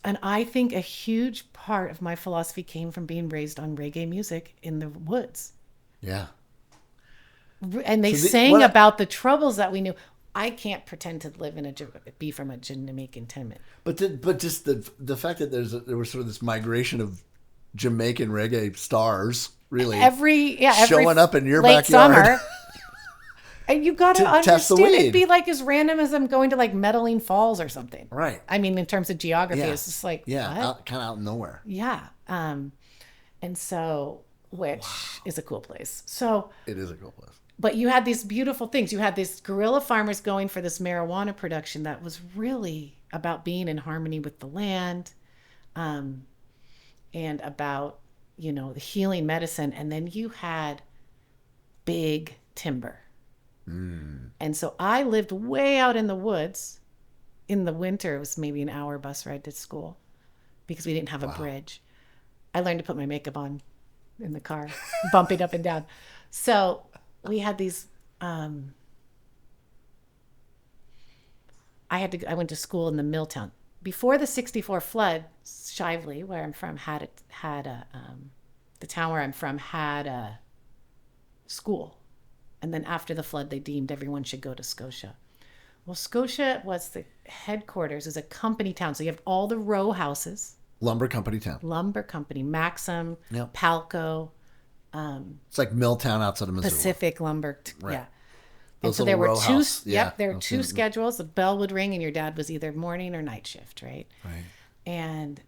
and I think a huge part of my philosophy came from being raised on reggae music in the woods. Yeah. And they sang about the troubles that we knew. I can't pretend to be from a Jamaican tenement. But just the fact that there was sort of this migration of Jamaican reggae stars, really, every showing up in your late backyard. Summer. And you got to understand it'd be like as random as I'm going to like Medaling Falls or something. Right. I mean, in terms of geography, it's just like kind of out of nowhere. Yeah. And so, which is a cool place. So it is a cool place. But you had these beautiful things. You had these guerrilla farmers going for this marijuana production that was really about being in harmony with the land. And about, the healing medicine. And then you had big timber. And so I lived way out in the woods. In the winter, it was maybe an hour bus ride to school because we didn't have a bridge. I learned to put my makeup on in the car, bumping up and down. So we had these, I went to school in the Milltown. Before the 1964 flood, Shively, where I'm from, the town where I'm from had a school. And then after the flood, they deemed everyone should go to Scotia. Well, Scotia was the headquarters, is a company town. So you have all the row houses. Lumber company town. Lumber company, Maxim, Palco. It's like Milltown outside of Missouri. Pacific Lumber. Right. Yeah. And so there were there were two schedules. The bell would ring and your dad was either morning or night shift, right? Right. And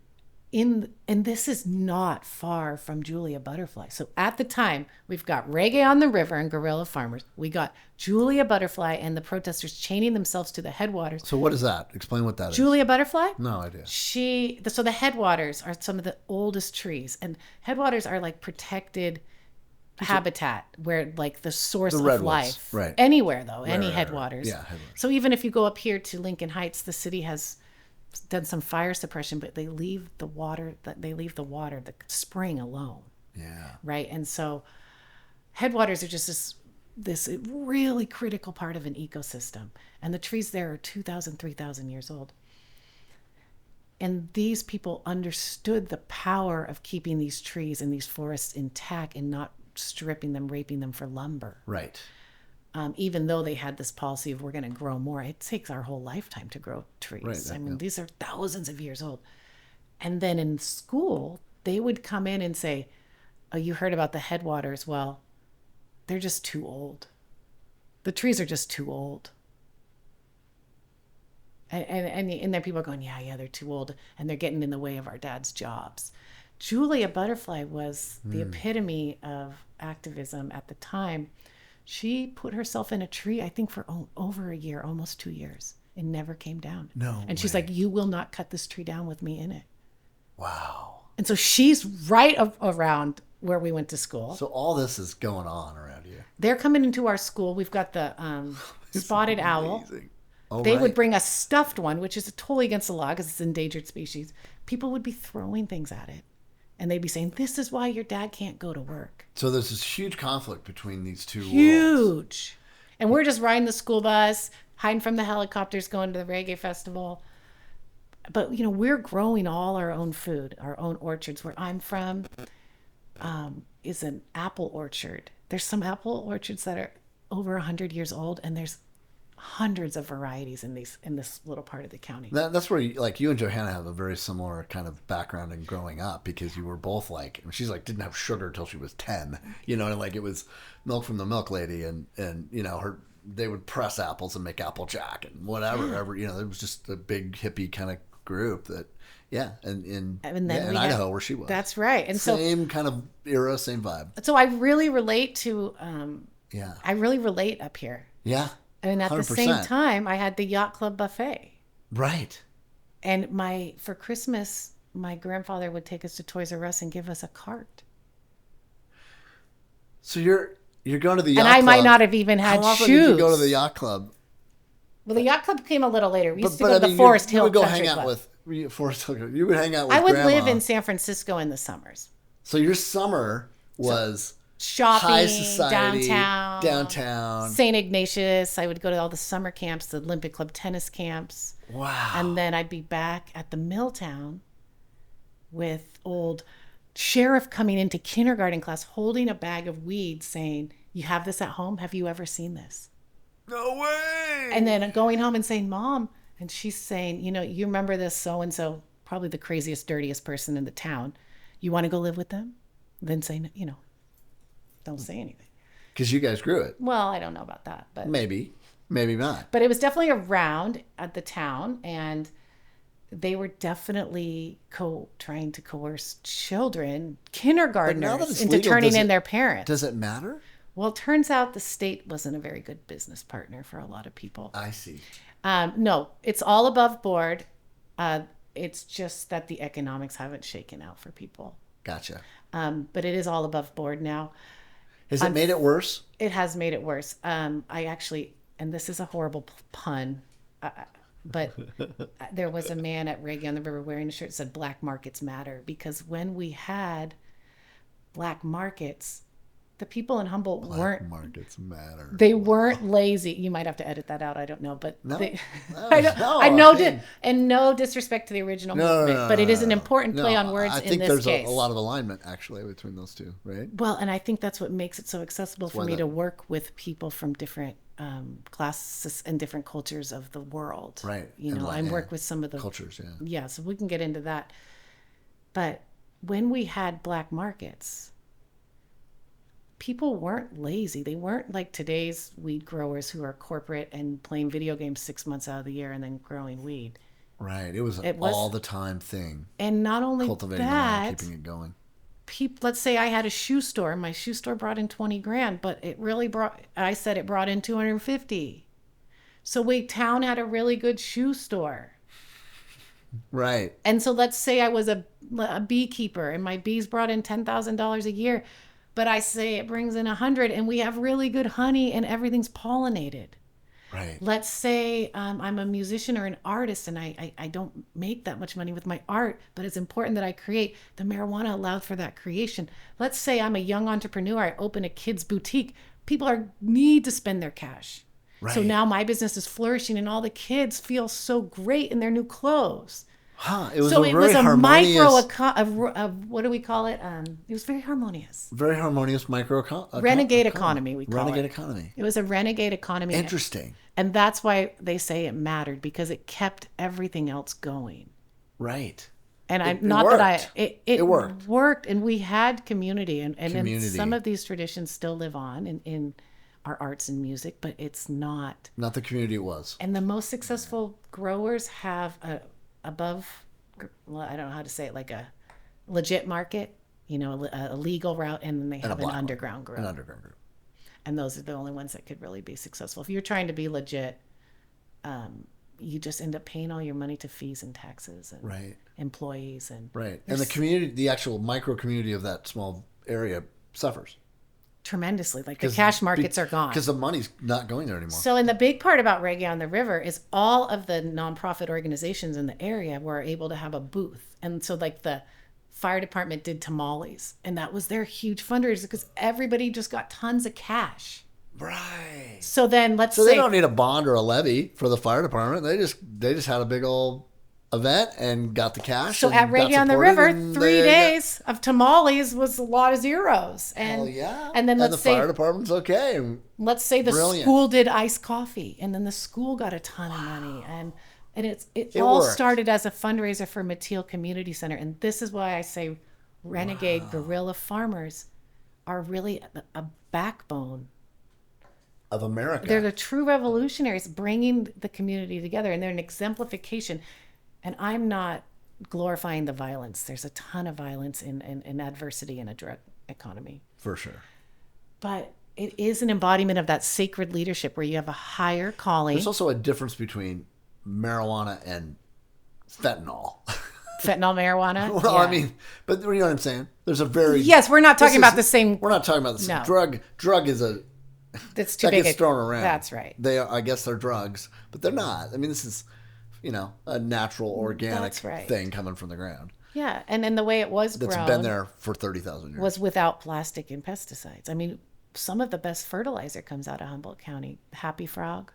this is not far from Julia Butterfly. So at the time, we've got Reggae on the River and guerrilla farmers. We got Julia Butterfly and the protesters chaining themselves to the headwaters. So what is that? Explain what that is. Julia Butterfly? No idea. So the headwaters are some of the oldest trees, and headwaters are like protected habitat where like the source of life. Right. Anywhere though, any headwaters. Yeah, headwaters. So even if you go up here to Lincoln Heights, the city has done some fire suppression, but they leave the the spring alone. Yeah. Right. And so headwaters are just this really critical part of an ecosystem. And the trees there are 2,000, 3,000 years old. And these people understood the power of keeping these trees and these forests intact and not stripping them, raping them for lumber. Right. Even though they had this policy of we're going to grow more, it takes our whole lifetime to grow trees. Right, I mean, these are thousands of years old. And then in school, they would come in and say, oh, you heard about the headwaters. Well, they're just too old. The trees are just too old. And then people are going, yeah, they're too old, and they're getting in the way of our dad's jobs. Julia Butterfly was the epitome of activism at the time. She put herself in a tree, I think, for over a year, almost 2 years. It never came down. No And she's like, you will not cut this tree down with me in it. Wow. And so she's right around where we went to school. So all this is going on around here. They're coming into our school. We've got the spotted owl. Oh, They would bring a stuffed one, which is totally against the law because it's an endangered species. People would be throwing things at it. And they'd be saying, this is why your dad can't go to work. So there's this huge conflict between these two worlds. Huge. And we're just riding the school bus, hiding from the helicopters, going to the reggae festival. But, we're growing all our own food, our own orchards. Where I'm from is an apple orchard. There's some apple orchards that are over 100 years old, and there's hundreds of varieties in this little part of the county. That's where you and Johanna have a very similar kind of background in growing up, because you were both she's didn't have sugar till she was 10, and it was milk from the milk lady, and they would press apples and make apple jack and whatever. It was just a big hippie kind of group that in Idaho where she was. That's right. And same kind of era, same vibe. So I really relate to I really relate up here. Yeah. And at 100%. The same time, I had the yacht club buffet. Right. And for Christmas, my grandfather would take us to Toys R Us and give us a cart. So you're going to the yacht club. And I might not have even had shoes. How often did you go to the yacht club? Well, the yacht club came a little later. We used to go to the Forest Hill Country Club. You would go hang out with Forest Hill. You would hang out with I would Grandma. live in San Francisco in the summers. So your summer was... shopping, high society, downtown, St. Ignatius. I would go to all the summer camps, the Olympic Club tennis camps. Wow. And then I'd be back at the Milltown with old sheriff coming into kindergarten class holding a bag of weed saying, you have this at home? Have you ever seen this? No way. And then going home and saying, Mom, and she's saying, you remember this so-and-so, probably the craziest, dirtiest person in the town. You want to go live with them? Then say, don't say anything. Because you guys grew it. Well, I don't know about that, but maybe not. But it was definitely around at the town, and they were definitely trying to coerce children, kindergartners, into turning in their parents. Does it matter? Well, it turns out the state wasn't a very good business partner for a lot of people. I see. No, it's all above board. It's just that the economics haven't shaken out for people. Gotcha. But it is all above board now. Has it made it worse? It has made it worse. I actually, and this is a horrible pun, but there was a man at Reggae on the River wearing a shirt that said Black Markets Matter, because when we had black markets, the people in Humboldt Black markets matter. They weren't lazy. You might have to edit that out. I don't know, but no, and no disrespect to the original movement, but it is an important play on words in this case. I think there's a lot of alignment actually between those two, right? Well, and I think that's what makes it so accessible for me to work with people from different classes and different cultures of the world. Right. I work with some of the cultures. Yeah. Yeah. So we can get into that. But when we had black markets, people weren't lazy. They weren't like today's weed growers who are corporate and playing video games 6 months out of the year and then growing weed. Right. It was an all the time thing. And not only cultivating that, keeping it going. Let's say I had a shoe store. My shoe store brought in $20,000, but it brought in 250. So town had a really good shoe store. Right. And so let's say I was a beekeeper and my bees brought in $10,000 a year. But I say it brings in 100 and we have really good honey and everything's pollinated. Right. Let's say I'm a musician or an artist and I don't make that much money with my art, but it's important that I create. The marijuana allowed for that creation. Let's say I'm a young entrepreneur. I open a kid's boutique. People need to spend their cash. Right. So now my business is flourishing and all the kids feel so great in their new clothes. Huh, it was a harmonious... what do we call it? It was very harmonious. Very harmonious renegade economy, we call it. Renegade economy. It was a renegade economy. Interesting. And that's why they say it mattered, because it kept everything else going. Right. And I'm It not worked. that it worked. worked, and we had community, and Community. then some of these traditions still live on in our arts and music, but it's not the community it was. And the most successful growers have above, well, I don't know how to say it, like a legit market, a legal route, and then they have an underground group. An underground group. And those are the only ones that could really be successful. If you're trying to be legit, you just end up paying all your money to fees and taxes and right. employees. And the community, the actual micro community of that small area suffers. Tremendously. Like the cash markets are gone. Because the money's not going there anymore. So, and the big part about Reggae on the River is all of the nonprofit organizations in the area were able to have a booth. And so like the fire department did tamales, and that was their huge fundraiser because everybody just got tons of cash. Right. So then So they don't need a bond or a levy for the fire department. They just had a big old event and got the cash. So at Reggae on the River, 3 days of tamales was a lot of zeros. And hell yeah. And then the fire department's okay. Let's say the Brilliant. school did iced coffee, and then the school got a ton of money. And it all worked. started as a fundraiser for Mateel Community Center. And this is why I say renegade guerrilla farmers are really a backbone of America. They're the true revolutionaries bringing the community together, and they're an exemplification. And I'm not glorifying the violence. There's a ton of violence in adversity in a drug economy. For sure. But it is an embodiment of that sacred leadership where you have a higher calling. There's also a difference between marijuana and fentanyl. Fentanyl marijuana? Well, yeah. I mean, but you know what I'm saying? There's a very... Yes, we're not talking about the same... We're not talking about the same. No. Drug is a... That's too that big. Gets thrown around. That's right. I guess they're drugs, but they're not. I mean, this is, a natural, organic thing coming from the ground. Yeah, and then the way it was grown... That's been there for 30,000 years. Was without plastic and pesticides. I mean, some of the best fertilizer comes out of Humboldt County. Happy Frog.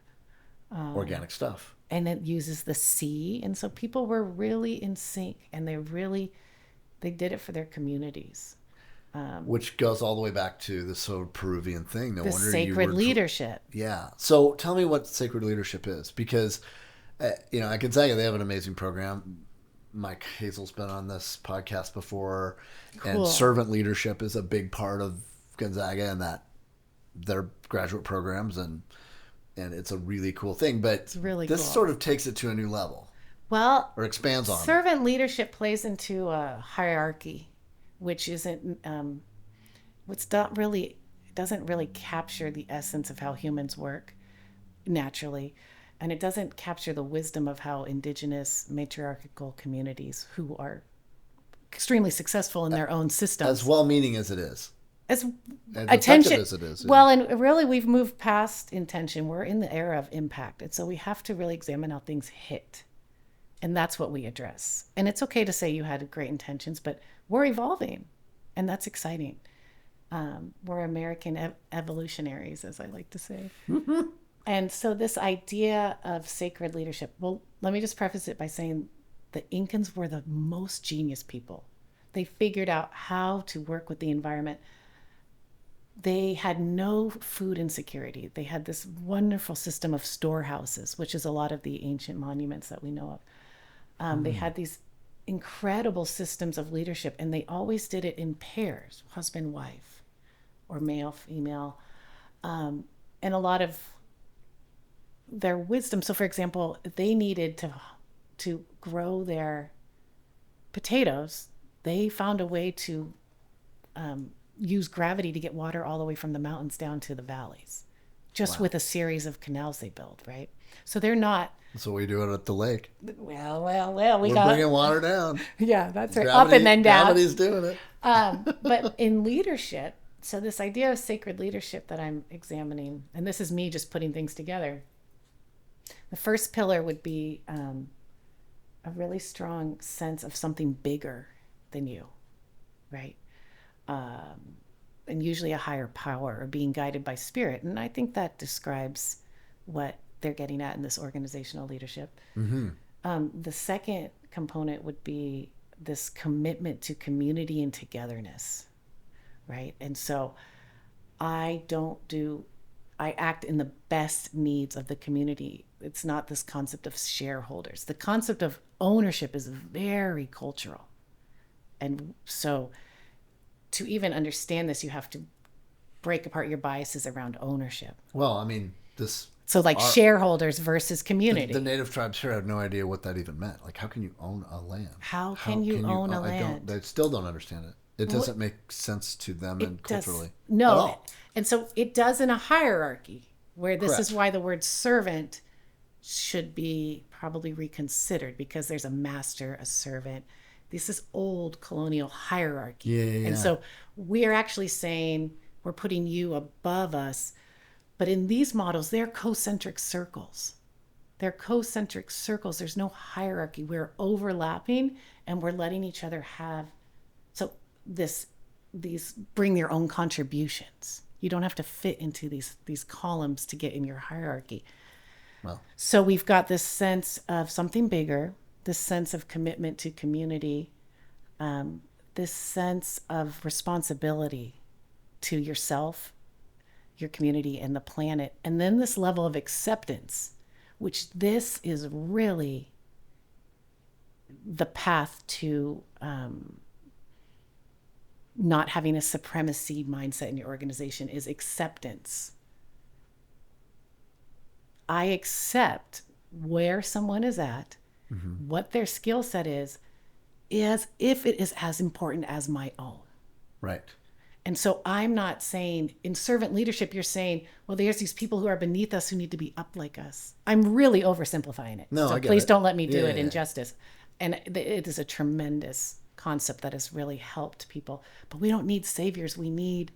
Organic stuff. And it uses the sea. And so people were really in sync, and they did it for their communities. Which goes all the way back to the sort of Peruvian thing. No the wonder sacred leadership. Yeah. So tell me what sacred leadership is, because, at Gonzaga, they have an amazing program. Mike Hazel's been on this podcast before, and servant leadership is a big part of Gonzaga and that their graduate programs, and it's a really cool thing. But it's really this cool. Sort of takes it to a new level. Well, or expands on servant leadership plays into a hierarchy, which isn't doesn't really capture the essence of how humans work naturally, and it doesn't capture the wisdom of how indigenous matriarchal communities who are extremely successful in their own systems, as well-meaning as it is, as attention as it is. Well, and really we've moved past intention. We're in the era of impact, and so we have to really examine how things hit, and that's what we address. And it's okay to say you had great intentions, but we're evolving, and that's exciting. We're American evolutionaries, as I like to say. And so this idea of sacred leadership, well, let me just preface it by saying the Incans were the most genius people. They figured out how to work with the environment. They had no food insecurity. They had this wonderful system of storehouses, which is a lot of the ancient monuments that we know of. They had these incredible systems of leadership, and they always did it in pairs, husband, wife, or male, female, and a lot of their wisdom. So, for example, they needed to grow their potatoes. They found a way to use gravity to get water all the way from the mountains down to the valleys, just with a series of canals they built, right? So they're not... That's what we do it at the lake. Well, we're bringing water down. Yeah, that's right. Gravity, up and then down. Gravity's doing it. But in leadership, so this idea of sacred leadership that I'm examining, and this is me just putting things together. The first pillar would be a really strong sense of something bigger than you, right? And usually a higher power, or being guided by spirit. And I think that describes what they're getting at in this organizational leadership. Mm-hmm. The second component would be this commitment to community and togetherness, right? And so I don't do I act in the best needs of the community. It's not this concept of shareholders. The concept of ownership is very cultural. And so to even understand this, you have to break apart your biases around ownership. Well, I mean, this. So like shareholders versus community. The native tribes here have no idea what that even meant. Like, how can you own a land? How can you own a land? They still don't understand it. It doesn't make sense to them and culturally. No. And so it does in a hierarchy where this Correct. is why the word servant should be probably reconsidered, because there's a master, a servant. This is old colonial hierarchy. Yeah. And so we're actually saying we're putting you above us. But in these models, they're concentric circles. They're concentric circles. There's no hierarchy. We're overlapping and we're letting each other have. So these bring their own contributions. You don't have to fit into these columns to get in your hierarchy. Well, so we've got this sense of something bigger, this sense of commitment to community, this sense of responsibility to yourself, your community, and the planet. And then this level of acceptance, which this is really the path to not having a supremacy mindset in your organization, is acceptance. I accept where someone is at, what their skill set is as if it is as important as my own. right. And so I'm not saying in servant leadership, you're saying, well, there's these people who are beneath us who need to be up like us. I'm really oversimplifying it. No, so I get please it. don't let me do it Yeah. injustice. And it is a tremendous concept that has really helped people. But we don't need saviors. We need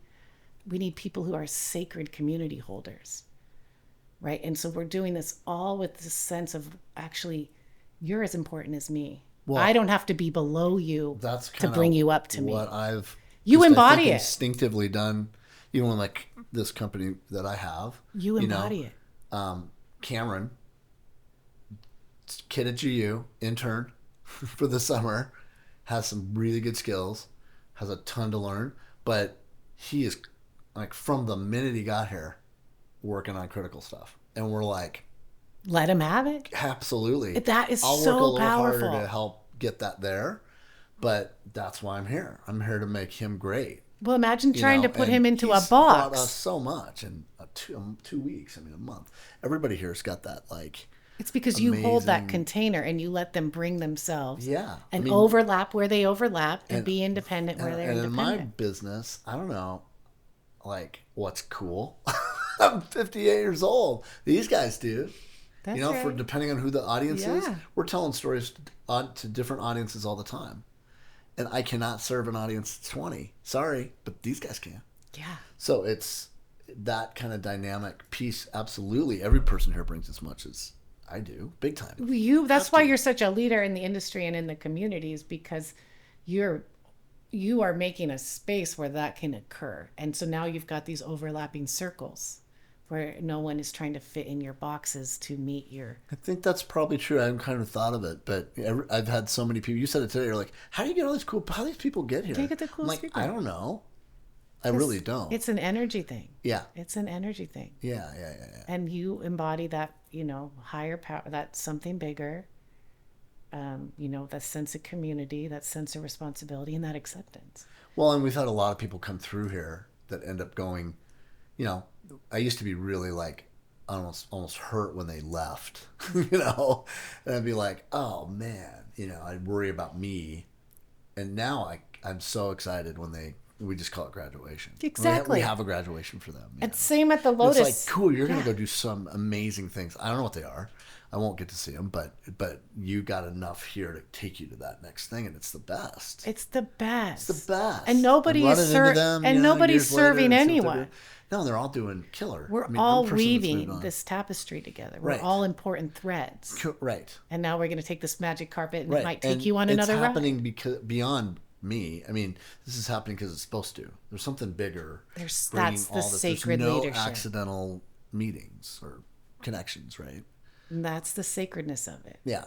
people who are sacred community holders. Right? And so we're doing this all with this sense of, actually, you're as important as me. Well, I don't have to be below you That's to kind bring you up to me. What I've You just, embody I think, it. instinctively done. You know, in like this company that I have. You embody it. Cameron, kid at GU, intern for the summer, has some really good skills, has a ton to learn, but he is like from the minute he got here working on critical stuff. And we're like, Let him have it. absolutely. That is I'll so work a little powerful. harder to help get that there, but that's why I'm here. I'm here to make him great. Well, imagine trying to put and him into a he's brought box. us so much in 2 weeks. I mean, a month. Everybody here's got that, like, It's because you hold that amazing- container and you let them bring themselves. Yeah. And I mean, overlap where they overlap and and- be independent where they're and in my independent. business, I don't know, like, what's cool. I'm 58 years old. These guys do. That's for right. depending on who the audience is, Yeah. we're telling stories to different audiences all the time. And I cannot serve an audience of 20. Sorry, but these guys can. Yeah. So it's that kind of dynamic piece. Absolutely. Every person here brings as much as I do. Big time. That's why you're such a leader in the industry and in the communities, because you are making a space where that can occur. And so now you've got these overlapping circles where no one is trying to fit in your boxes to meet your... I think that's probably true. I haven't kind of thought of it, but I've had so many people. You said it today. You're like, how do you get all these cool? How do these people get here? How do you get the coolest I'm like, people? I don't know. I really don't. It's an energy thing. Yeah. It's an energy thing. Yeah. And you embody that, higher power, that something bigger, that sense of community, that sense of responsibility, and that acceptance. Well, and we've had a lot of people come through here that end up going, I used to be really like almost hurt when they left, and I'd be like, oh man, I'd worry about me. And now I'm so excited when we just call it graduation. Exactly. We have a graduation for them. And same at the Lotus. It's like, cool, you're going to go do some amazing things. I don't know what they are. I won't get to see them, but you got enough here to take you to that next thing, and it's the best. It's the best. It's the best. And nobody I'm is running into them, nobody's years later serving and see what they're anyone. doing. No, they're all doing killer. We're I mean, all every person that's moved weaving on. this tapestry together. We're Right. all important threads. Right. And now we're going to take this magic carpet and Right. it might take And you on another It's ride. happening because beyond me. I mean, this is happening because it's supposed to. There's something bigger. That's bringing the all this. sacred There's no leadership. accidental meetings or connections, right? And that's the sacredness of it. Yeah.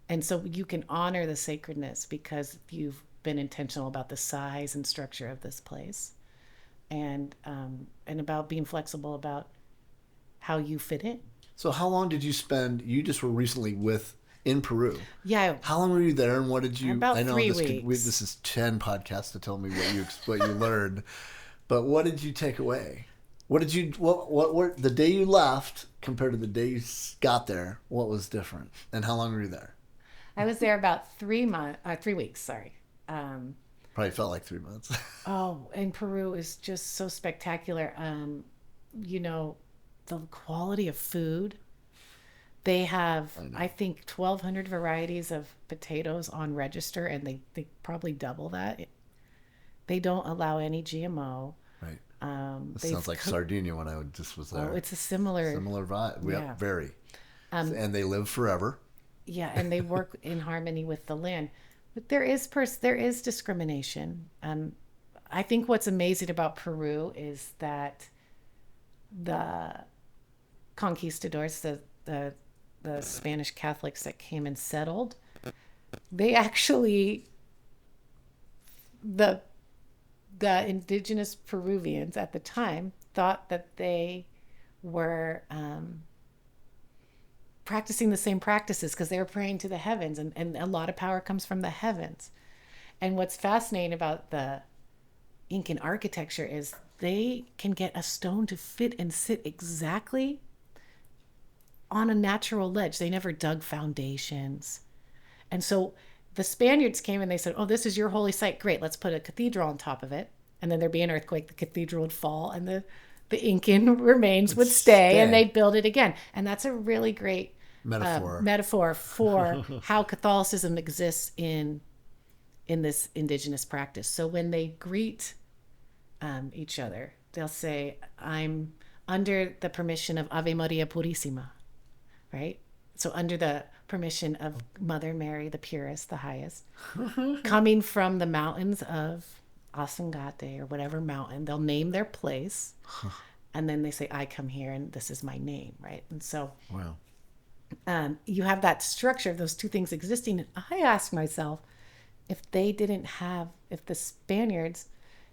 And so you can honor the sacredness because you've been intentional about the size and structure of this place, and about being flexible about how you fit in. So how long did you spend? You just were recently in Peru. Yeah, How long were you there, and what did you? about I know 3 weeks. this is 10 podcasts to tell me what you learned, but what did you take away? What were the day you left compared to the day you got there? What was different, and how long were you there? I was there about 3 weeks. Sorry. Probably felt like 3 months. Oh, and Peru is just so spectacular. You know, the quality of food. They have, I think, 1,200 varieties of potatoes on register, and they probably double that. They don't allow any GMO. Right. It sounds like Sardinia when I just was there. Oh, it's a similar vibe. Yeah. Very. And they live forever. Yeah, and they work in harmony with the land. But there is discrimination. I think what's amazing about Peru is that the conquistadors, the Spanish Catholics that came and settled, they actually the indigenous Peruvians at the time thought that they were practicing the same practices because they were praying to the heavens, and a lot of power comes from the heavens. And what's fascinating about the Incan architecture is they can get a stone to fit and sit exactly on a natural ledge. They never dug foundations. And so the Spaniards came and they said, oh, this is your holy site. Great, let's put a cathedral on top of it. And then there'd be an earthquake, the cathedral would fall, and the Incan remains would stay, and they'd build it again. And that's a really great metaphor for how Catholicism exists in this indigenous practice. So when they greet each other, they'll say, I'm under the permission of Ave Maria Purissima, right? So under the permission of Mother Mary, the purest, the highest, coming from the mountains of Asangate or whatever mountain, they'll name their place, and then they say, I come here and this is my name, right? And so wow. You have that structure of those two things existing. And I ask myself, if the Spaniards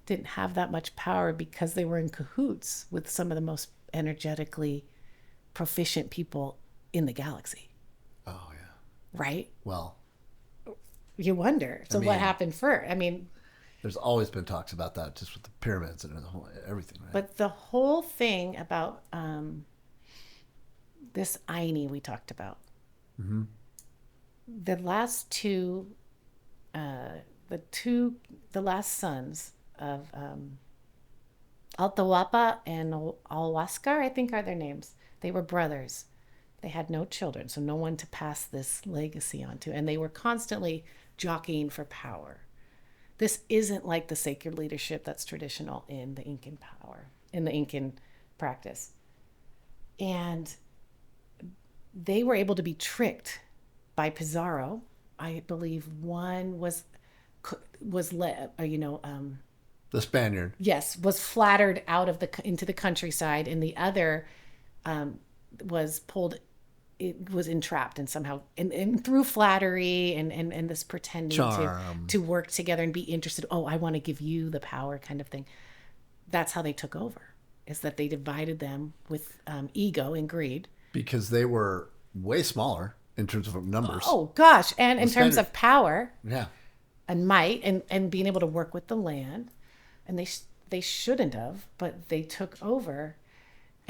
didn't have that much power because they were in cahoots with some of the most energetically proficient people in the galaxy. Oh, yeah. Right? Well, you wonder. So what happened first? I mean, there's always been talks about that, just with the pyramids and everything, right? But the whole thing about this Aini we talked about, the last two, the last sons of Atahualpa and Alhuascar, I think are their names. They were brothers. They had no children, so no one to pass this legacy on to. And they were constantly jockeying for power. This isn't like the sacred leadership that's traditional in the Incan practice. And they were able to be tricked by Pizarro. I believe one was the Spaniard. Yes, was flattered out of into the countryside, and the other was pulled. It was entrapped and somehow, and through flattery and this pretending to work together and be interested. Oh, I want to give you the power, kind of thing. That's how they took over. Is that they divided them with ego and greed. Because they were way smaller in terms of numbers. Oh gosh, and in terms of power. Yeah. And might and being able to work with the land, and they shouldn't have, but they took over.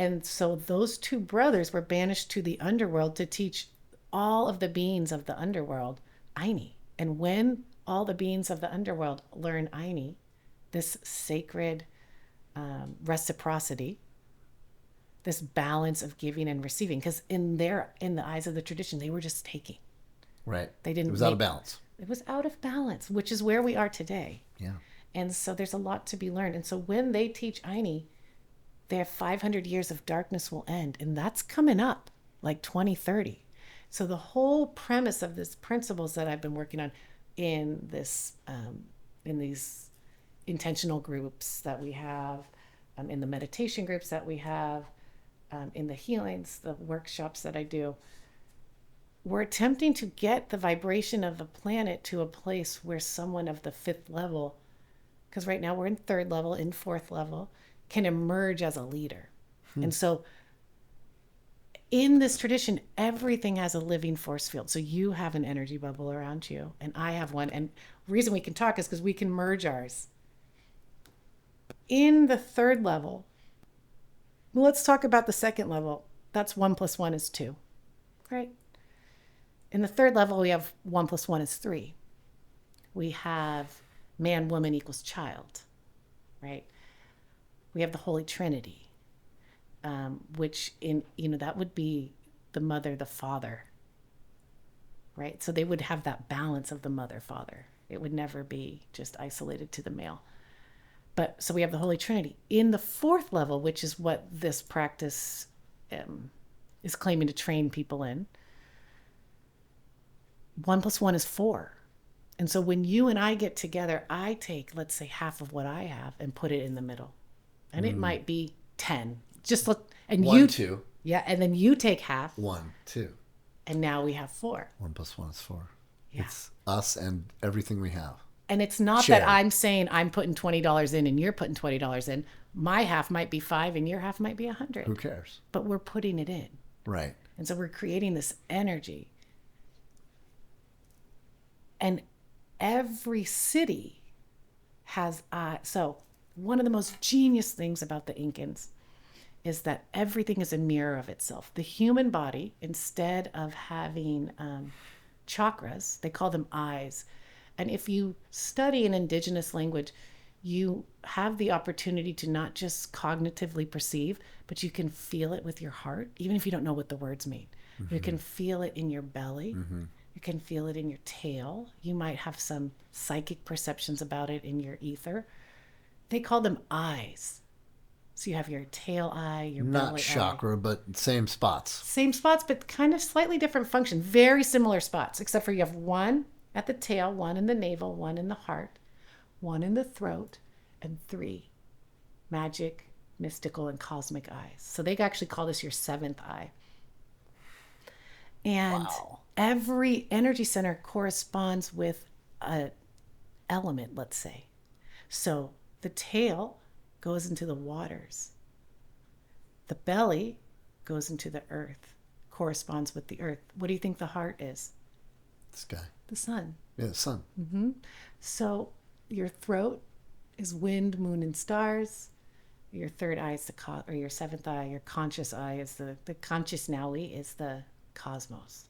And so those two brothers were banished to the underworld to teach all of the beings of the underworld Aini. And when all the beings of the underworld learn Aini, this sacred reciprocity, this balance of giving and receiving, because in the eyes of the tradition, they were just taking. Right. They didn't. It was out of balance. It was out of balance, which is where we are today. Yeah. And so there's a lot to be learned. And so when they teach Aini, their 500 years of darkness will end. And that's coming up like 2030. So the whole premise of these principles that I've been working on in this, in these intentional groups that we have, in the meditation groups that we have, in the healings, the workshops that I do, we're attempting to get the vibration of the planet to a place where someone of the fifth level, because right now we're in third level, in fourth level, can emerge as a leader. And so In this tradition, everything has a living force field. So you have an energy bubble around you, and I have one. And the reason we can talk is because we can merge ours. In the third level, let's talk about the second level. That's 1 + 1 is 2, right? In the third level, we have 1 + 1 is 3. We have man, woman equals child, right? We have the Holy Trinity, which that would be the mother, the father, right? So they would have that balance of the mother, father. It would never be just isolated to the male. But so we have the Holy Trinity. In the fourth level, which is what this practice is claiming to train people in, 1 + 1 is 4. And so when you and I get together, I take, let's say, half of what I have and put it in the middle. And it might be 10. Just look, and 1, 2. Yeah, and then you take half. 1, 2. And now we have 4. 1 + 1 is 4. Yeah. It's us and everything we have. And it's not Share. that I'm saying I'm putting $20 in and you're putting $20 in. My half might be 5 and your half might be 100. Who cares? But we're putting it in. Right. And so we're creating this energy. And every city has so one of the most genius things about the Incans is that everything is a mirror of itself. The human body, instead of having chakras, they call them eyes. And if you study an indigenous language, you have the opportunity to not just cognitively perceive, but you can feel it with your heart, even if you don't know what the words mean. Mm-hmm. You can feel it in your belly. Mm-hmm. You can feel it in your tail. You might have some psychic perceptions about it in your ether. They call them eyes. So you have your tail eye, your belly Not chakra, but same spots. Same spots, but kind of slightly different function. Very similar spots, except for you have one at the tail, one in the navel, one in the heart, one in the throat, and 3 magic, mystical, and cosmic eyes. So they actually call this your 7th eye. And wow. Every energy center corresponds with an element, let's say. So the tail goes into the waters. The belly goes into the earth, corresponds with the earth. What do you think the heart is? The sky. The sun. Yeah, the sun. Mm-hmm. So your throat is wind, moon, and stars. Your third eye is or your 7th eye, your conscious eye is the conscious naui is the cosmos.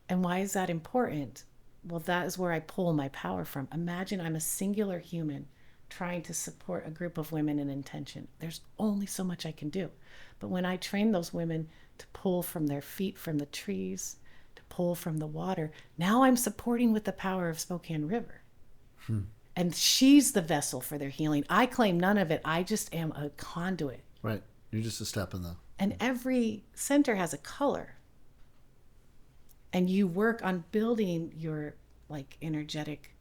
And why is that important? Well, that is where I pull my power from. Imagine I'm a singular human trying to support a group of women in intention. There's only so much I can do. But when I train those women to pull from their feet from the trees, to pull from the water, now I'm supporting with the power of Spokane River. And she's the vessel for their healing. I claim none of it. I just am a conduit. Right. You're just a step in the... And every center has a color. And you work on building your energetic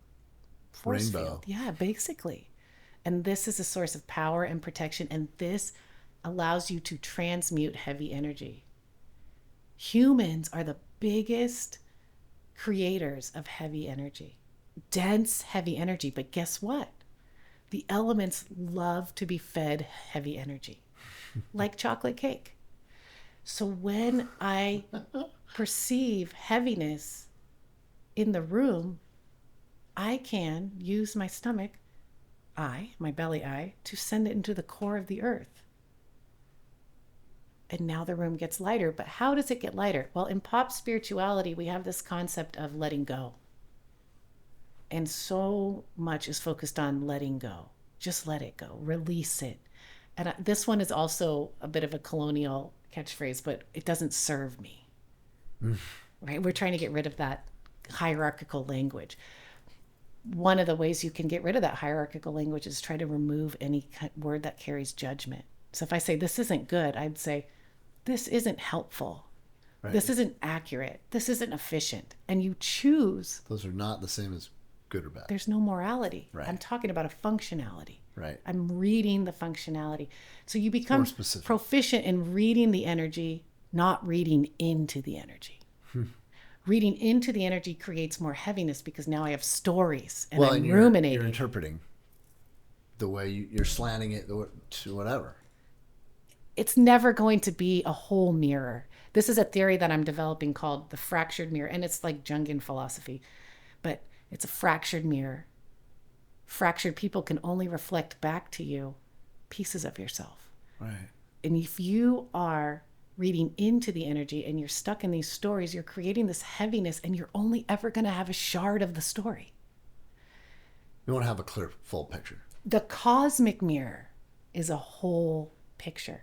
force rainbow field. Yeah, basically. And this is a source of power and protection. And this allows you to transmute heavy energy. Humans are the biggest creators of heavy energy. Dense, heavy energy. But guess what? The elements love to be fed heavy energy, like chocolate cake. So when I perceive heaviness in the room, I can use my stomach eye, my belly eye, to send it into the core of the earth. And now the room gets lighter. But how does it get lighter? Well, in pop spirituality, we have this concept of letting go. And so much is focused on letting go. Just let it go. Release it. And this one is also a bit of a colonial catchphrase, but it doesn't serve me. Right? We're trying to get rid of that hierarchical language. One of the ways you can get rid of that hierarchical language is try to remove any word that carries judgment. So if I say, this isn't good, I'd say, this isn't helpful. Right. This isn't accurate. This isn't efficient. And you choose. Those are not the same as good or bad. There's no morality. Right. I'm talking about a functionality. Right. I'm reading the functionality. So you become proficient in reading the energy, not reading into the energy. Reading into the energy creates more heaviness because now I have stories and I'm ruminating. You're interpreting the way you're slanting it to whatever. it's never going to be a whole mirror. This is a theory that I'm developing called the fractured mirror, and it's like Jungian philosophy, but it's a fractured mirror. Fractured people can only reflect back to you pieces of yourself. Right. And if you are reading into the energy and you're stuck in these stories, you're creating this heaviness, and you're only ever going to have a shard of the story. You won't have a clear, full picture. The cosmic mirror is a whole picture.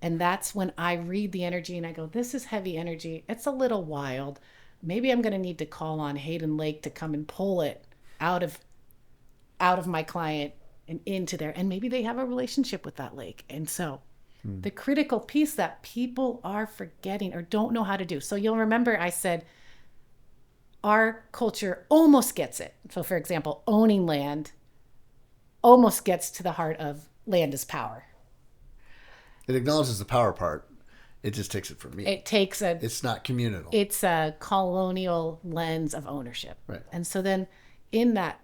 And that's when I read the energy and I go, this is heavy energy. It's a little wild. Maybe I'm going to need to call on Hayden Lake to come and pull it out of my client and into there. And maybe they have a relationship with that lake. And so the critical piece that people are forgetting or don't know how to do. So you'll remember I said our culture almost gets it. So for example, owning land almost gets to the heart of land is power. It acknowledges the power part. It just takes it from me. It's not communal. It's a colonial lens of ownership. Right. And so then in that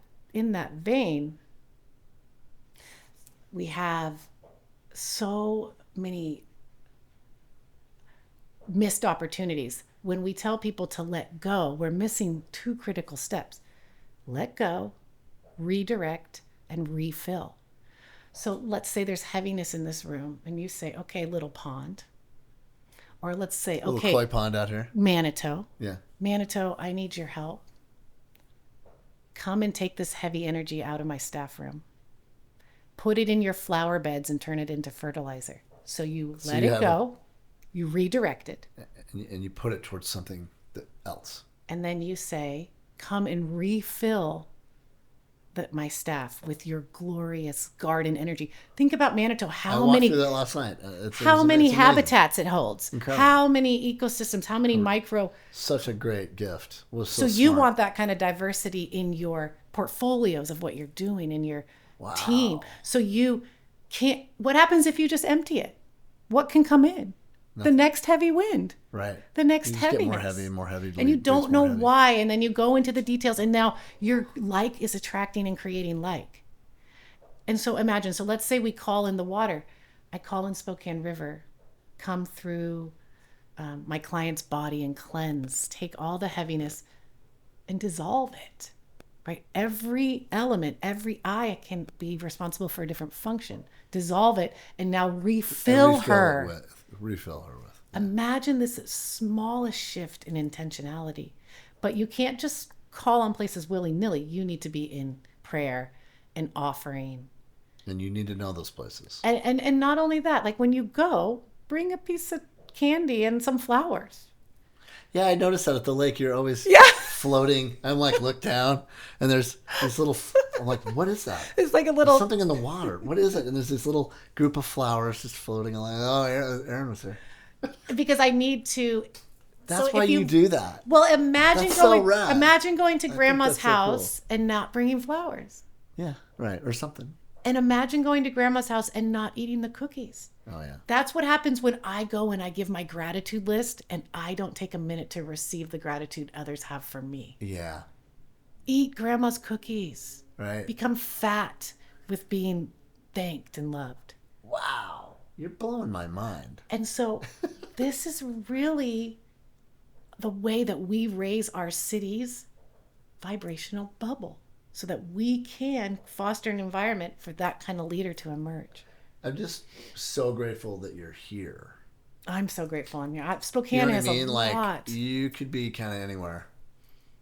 vein, we have so many missed opportunities. When we tell people to let go, we're missing 2 critical steps. Let go, redirect, and refill. So let's say there's heaviness in this room and you say, okay, little pond. Or let's say, little okay, koi pond out here. Manitou. Yeah. Manitou, I need your help. Come and take this heavy energy out of my staff room. Put it in your flower beds and turn it into fertilizer. So you let it go. You redirect it. And you put it towards something else. And then you say, come and refill my staff with your glorious garden energy. Think about Manitou. I walked through that last night. How many habitats it holds. Incredible. How many ecosystems. How many micro. Such a great gift. So you want that kind of diversity in your portfolios of what you're doing in your team. So you can't. What happens if you just empty it? What can come in? Nothing. The next heavy wind. Right. The next heaviness. Get more heavy and more heavy. And you don't know why. And then you go into the details. And now your like is attracting and creating like. And so imagine. So let's say we call in the water. I call in Spokane River. Come through my client's body and cleanse. Take all the heaviness and dissolve it. Right? Every element, every eye can be responsible for a different function. Dissolve it and now refill her. Refill her with. Yeah. Imagine this smallest shift in intentionality. But you can't just call on places willy-nilly. You need to be in prayer and offering. And you need to know those places. And not only that, like when you go, bring a piece of candy and some flowers. Yeah, I noticed that at the lake. You're always floating. I'm like, look down, and there's this little. I'm like, what is that? It's like a little something in the water. What is it? And there's this little group of flowers just floating along. Oh, Erin was there. Because I need to. That's why you do that. Well, imagine going to I Grandma's house so cool. and not bringing flowers. Yeah, right, or something. And imagine going to Grandma's house and not eating the cookies. Oh, yeah. That's what happens when I go and I give my gratitude list and I don't take a minute to receive the gratitude others have for me. Yeah. Eat Grandma's cookies. Right. Become fat with being thanked and loved. Wow. You're blowing my mind. And so this is really the way that we raise our city's vibrational bubble so that we can foster an environment for that kind of leader to emerge. I'm just so grateful that you're here. I'm so grateful I'm here. Spokane has a lot. Like, you could be kind of anywhere,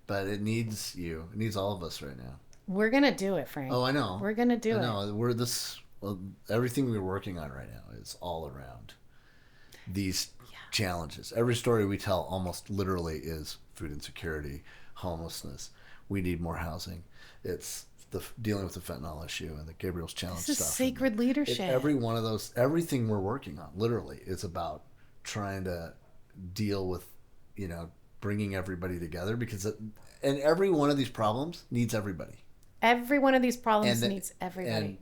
but it needs you. It needs all of us right now. We're going to do it, Frank. Oh, I know. We're going to do it. I know. Everything we're working on right now is all around these challenges. Every story we tell almost literally is food insecurity, homelessness. We need more housing. It's dealing with the fentanyl issue and the Gabriel's Challenge stuff. This is sacred leadership. Every one of those, everything we're working on, literally, is about trying to deal with, bringing everybody together and every one of these problems needs everybody. Every one of these problems needs everybody.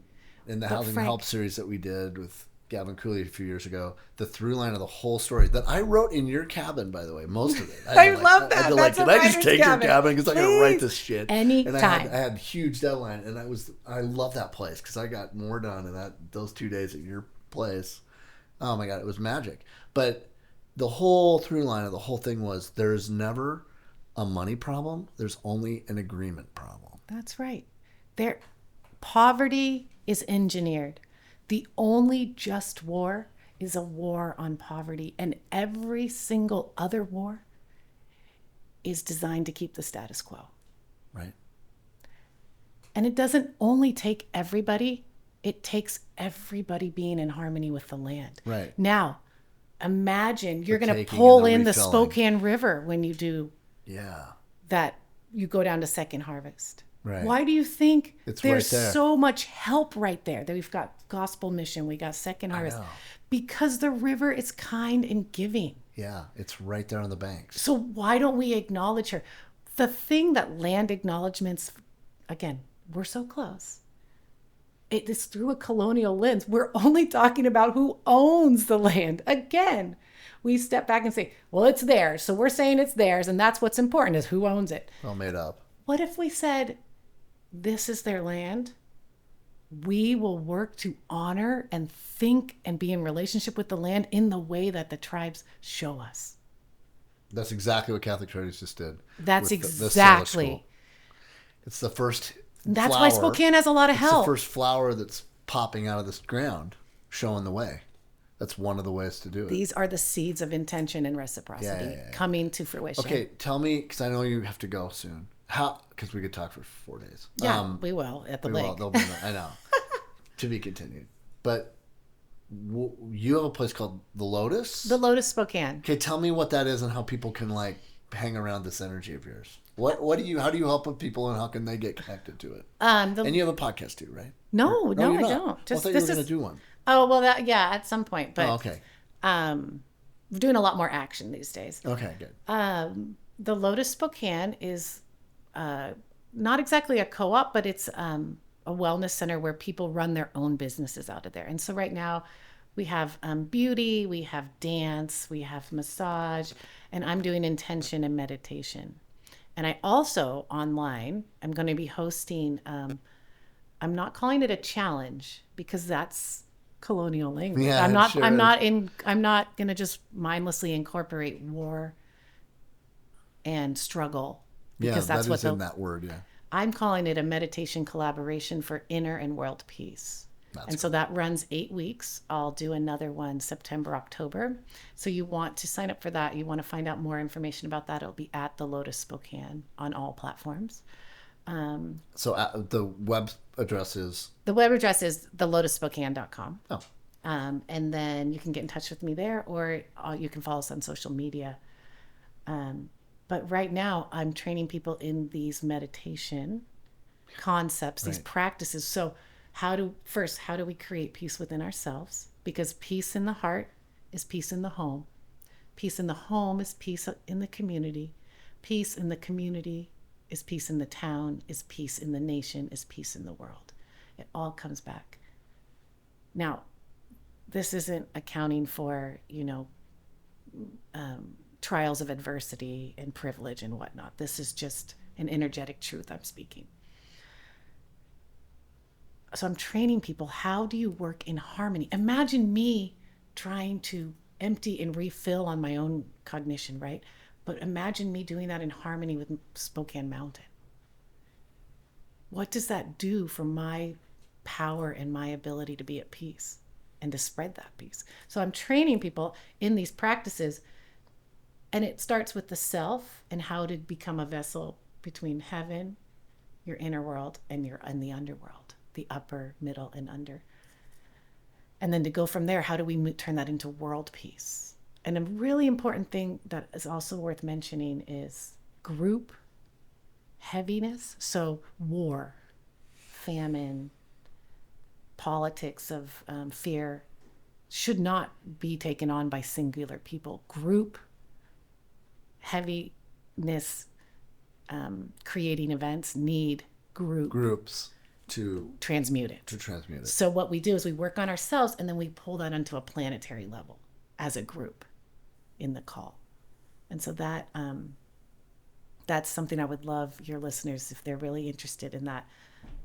And the Housing Help series that we did with Gavin Cooley a few years ago, the through line of the whole story that I wrote in your cabin, by the way, most of it. I love that. Can I just take your cabin because I got to write this shit? Anytime. And I had a huge deadline, and I love that place because I got more done in those 2 days at your place Oh my God, it was magic. But the whole through line of the whole thing was there's never a money problem. There's only an agreement problem. That's right. There, poverty is engineered. The only just war is a war on poverty, and every single other war is designed to keep the status quo. Right. And it doesn't only take everybody, it takes everybody being in harmony with the land. Right. Now, imagine you're going to taking pull and in the the refilling. Spokane River when you do Yeah. that, you go down to Second Harvest. Right. Why do you think It's there's right there. so much help right there? That we've got Gospel Mission, we got Second Harvest. know. Because the river is kind and giving. Yeah. It's right there on the banks. So why don't we acknowledge her? The thing that land acknowledgements, again, we're so close. It is through a colonial lens. We're only talking about who owns the land. Again, we step back and say, well, it's theirs. So we're saying it's theirs. And that's what's important, is who owns it. All made up. What if we said, this is their land? We will work to honor and think and be in relationship with the land in the way that the tribes show us. That's exactly what Catholic Charities just did. That's with the Solar exactly. School. It's the first That's flower. why Spokane has a lot of It's help. the first flower that's popping out of this ground, showing the way. That's one of the ways to do it. These are the seeds of intention and reciprocity Yeah. coming to fruition. Okay, tell me, because I know you have to go soon. How? Because we could talk for 4 days. Yeah, we will at the We lake. will. There'll be I know. To be continued. But you have a place called The Lotus? The Lotus Spokane. Okay, tell me what that is and how people can hang around this energy of yours. How do you help with people and how can they get connected to it? And you have a podcast too, right? No, you're I not. don't. Well, I thought you were going to do one. Oh, well, at some point. But Okay. we're doing a lot more action these days. Okay, good. The Lotus Spokane is not exactly a co-op, but it's a wellness center where people run their own businesses out of there. And so right now we have beauty, we have dance, we have massage, and I'm doing intention and meditation. And I also online, I'm going to be hosting, I'm not calling it a challenge because that's colonial language. Yeah, I'm not sure. I'm not going to just mindlessly incorporate war and struggle because Yeah, that's that what is in that word, yeah. I'm calling it a meditation collaboration for inner and world peace. So that runs 8 weeks. I'll do another one September, October. So you want to sign up for that. You want to find out more information about that. It'll be at the Lotus Spokane on all platforms. So the web address is? The web address is thelotusspokane.com. Oh. And then you can get in touch with me there, or you can follow us on social media. But right now I'm training people in these meditation concepts, these practices. So how do we create peace within ourselves? Because peace in the heart is peace in the home. Peace in the home is peace in the community. Peace in the community is peace in the town, is peace in the nation, is peace in the world. It all comes back. Now, this isn't accounting for, trials of adversity and privilege and whatnot. This is just an energetic truth I'm speaking. So I'm training people. How do you work in harmony? Imagine me trying to empty and refill on my own cognition, right? But imagine me doing that in harmony with Spokane Mountain. What does that do for my power and my ability to be at peace and to spread that peace? So I'm training people in these practices, and it starts with the self and how to become a vessel between heaven, your inner world, and the underworld, the upper, middle, and under. And then to go from there, how do we turn that into world peace? And a really important thing that is also worth mentioning is group heaviness. So war, famine, politics of fear should not be taken on by singular people. Group heaviness, creating events need groups to transmute it. So what we do is we work on ourselves, and then we pull that onto a planetary level as a group in the call. And so that that's something I would love your listeners, if they're really interested in that,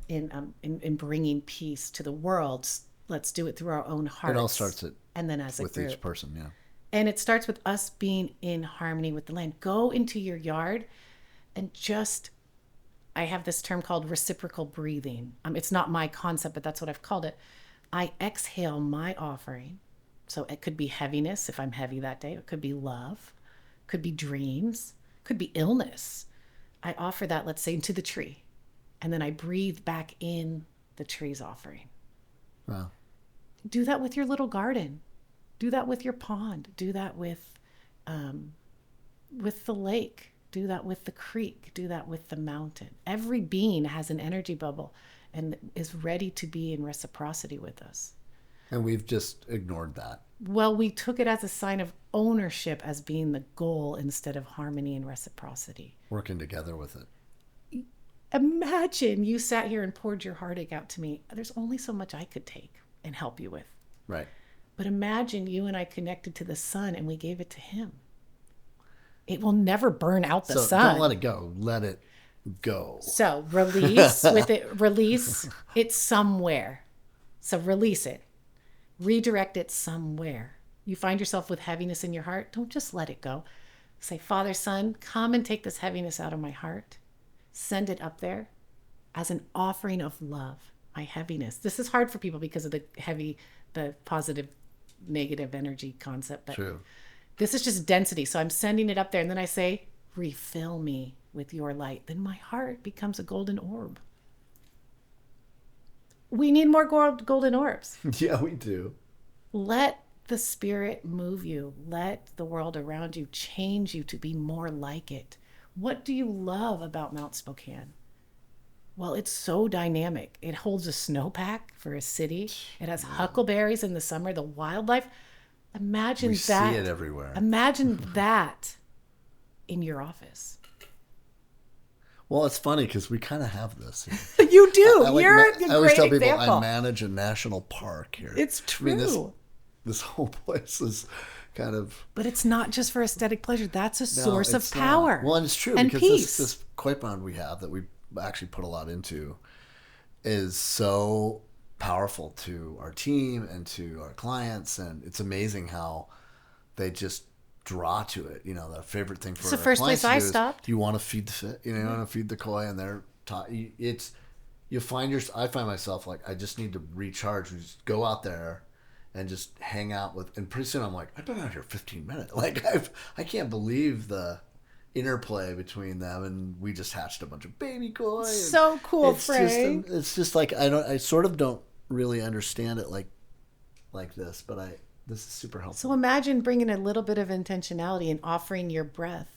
in bringing peace to the world. Let's do it through our own hearts. It all starts at and then as a with group. each person, yeah. And it starts with us being in harmony with the land. Go into your yard and just, I have this term called reciprocal breathing. It's not my concept, but that's what I've called it. I exhale my offering. So it could be heaviness if I'm heavy that day. It could be love, could be dreams, could be illness. I offer that, let's say, into the tree. And then I breathe back in the tree's offering. Wow. Do that with your little garden. Do that with your pond. Do that with the lake. Do that with the creek. Do that with the mountain. Every being has an energy bubble and is ready to be in reciprocity with us. And we've just ignored that. Well, we took it as a sign of ownership as being the goal instead of harmony and reciprocity. Working together with it. Imagine you sat here and poured your heartache out to me. There's only so much I could take and help you with. Right. But imagine you and I connected to the sun and we gave it to him. It will never burn out the sun. Don't let it go. Let it go. So release with it. Release it somewhere. So release it. Redirect it somewhere. You find yourself with heaviness in your heart. Don't just let it go. Say, Father, Son, come and take this heaviness out of my heart. Send it up there as an offering of love. My heaviness. This is hard for people because of the positive, negative energy concept. But true. This is just density. So I'm sending it up there. And then I say, refill me with your light. Then my heart becomes a golden orb. We need more golden orbs. Yeah, we do. Let the spirit move you. Let the world around you change you to be more like it. What do you love about Mount Spokane? Well, it's so dynamic. It holds a snowpack for a city. It has huckleberries in the summer, the wildlife. Imagine that. We see it everywhere. Imagine that in your office. Well, it's funny because we kind of have this here. You do. I always tell people I manage a national park here. It's true. I mean, this whole place is kind of... But it's not just for aesthetic pleasure. That's a source of power. Not. Well, and it's true and because peace. This koi pond we have that we actually put a lot into is so powerful to our team and to our clients, and it's amazing how they just draw to it. You know, the favorite thing for it's the our first clients place I to do is, stopped. do you want to feed the fish? You know, you want to feed the koi, and they're taught. I find myself like I just need to recharge and just go out there and just hang out with. And pretty soon I'm like, I've been out here 15 minutes. Like I can't believe the interplay between them, and we just hatched a bunch of baby koi. So cool, Frank. It's just like I sort of don't really understand it like this, but this is super helpful. So imagine bringing a little bit of intentionality and offering your breath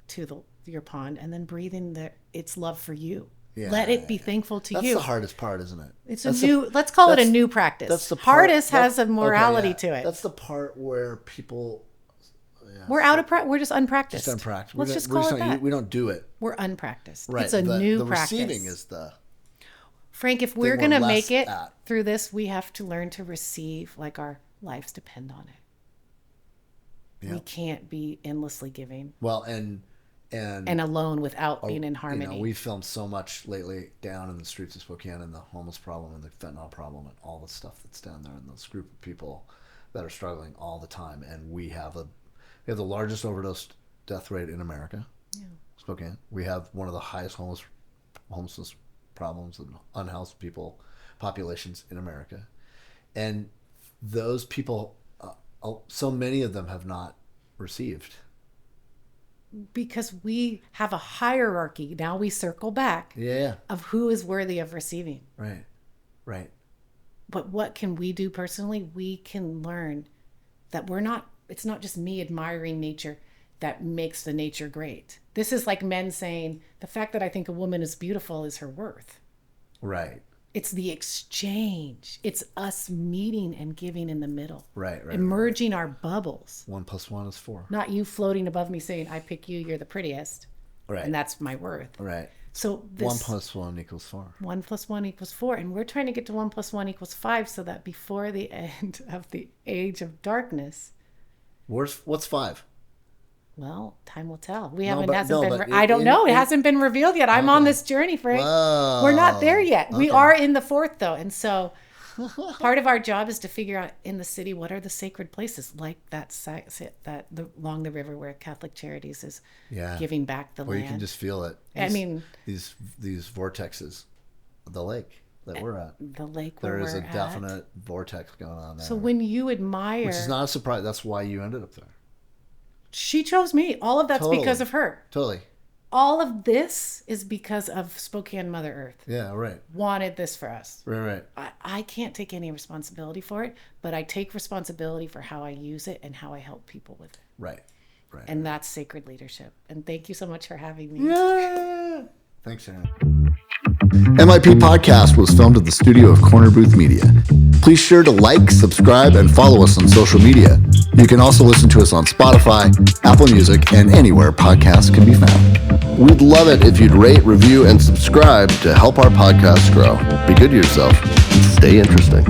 to your pond, and then breathing its love for you. Yeah, let it be thankful to you. That's the hardest part, isn't it? It's let's call it a new practice. That's the part, hardest has a morality to it. That's the part where people... We're out of practice. We're just unpracticed. Just unpracticed. Let's just call it that. We don't do it. We're unpracticed. Right. It's a new practice. The receiving is the... Frank, if we're going to make it through this, we have to learn to receive like our lives depend on it. Yeah. We can't be endlessly giving. Well, and alone without being in harmony. You know, we filmed so much lately down in the streets of Spokane, and the homeless problem and the fentanyl problem and all the stuff that's down there, and this group of people that are struggling all the time. And we have the largest overdose death rate in America. Yeah. Spokane. We have one of the highest homelessness problems and unhoused people populations in America. And those people, so many of them have not received. Because we have a hierarchy. Now we circle back. Yeah. Of who is worthy of receiving. Right. Right. But what can we do personally? We can learn that it's not just me admiring nature that makes the nature great. This is like men saying, the fact that I think a woman is beautiful is her worth. Right. It's the exchange. It's us meeting and giving in the middle. Right. Emerging our bubbles. 1 + 1 is 4. Not you floating above me saying, I pick you, you're the prettiest. Right. And that's my worth. Right. So 1 + 1 = 4. 1 + 1 = 4. And we're trying to get to 1 + 1 = 5 so that before the end of the age of darkness. What's 5? Well, time will tell. I don't know. It hasn't been revealed yet. I'm on this journey, Frank. Whoa. We're not there yet. Okay. We are in the 4th, though. And so Part of our job is to figure out in the city what are the sacred places, like along the river where Catholic Charities is giving back the land. You can just feel it. These vortexes, the lake that we're at. The lake where there is a definite vortex going on there. So when you admire, which is not a surprise. That's why you ended up there. She chose me. All of that's because of her. Totally. All of this is because of Spokane Mother Earth. Yeah, right. Wanted this for us. Right. I can't take any responsibility for it, but I take responsibility for how I use it and how I help people with it. Right. And that's sacred leadership. And thank you so much for having me. Yeah. Thanks, Erin. MIP Podcast was filmed at the studio of Corner Booth Media. Please sure to like, subscribe, and follow us on social media. You can also listen to us on Spotify, Apple Music, and anywhere podcasts can be found. We'd love it if you'd rate, review, and subscribe to help our podcast grow. Be good to yourself and stay interesting.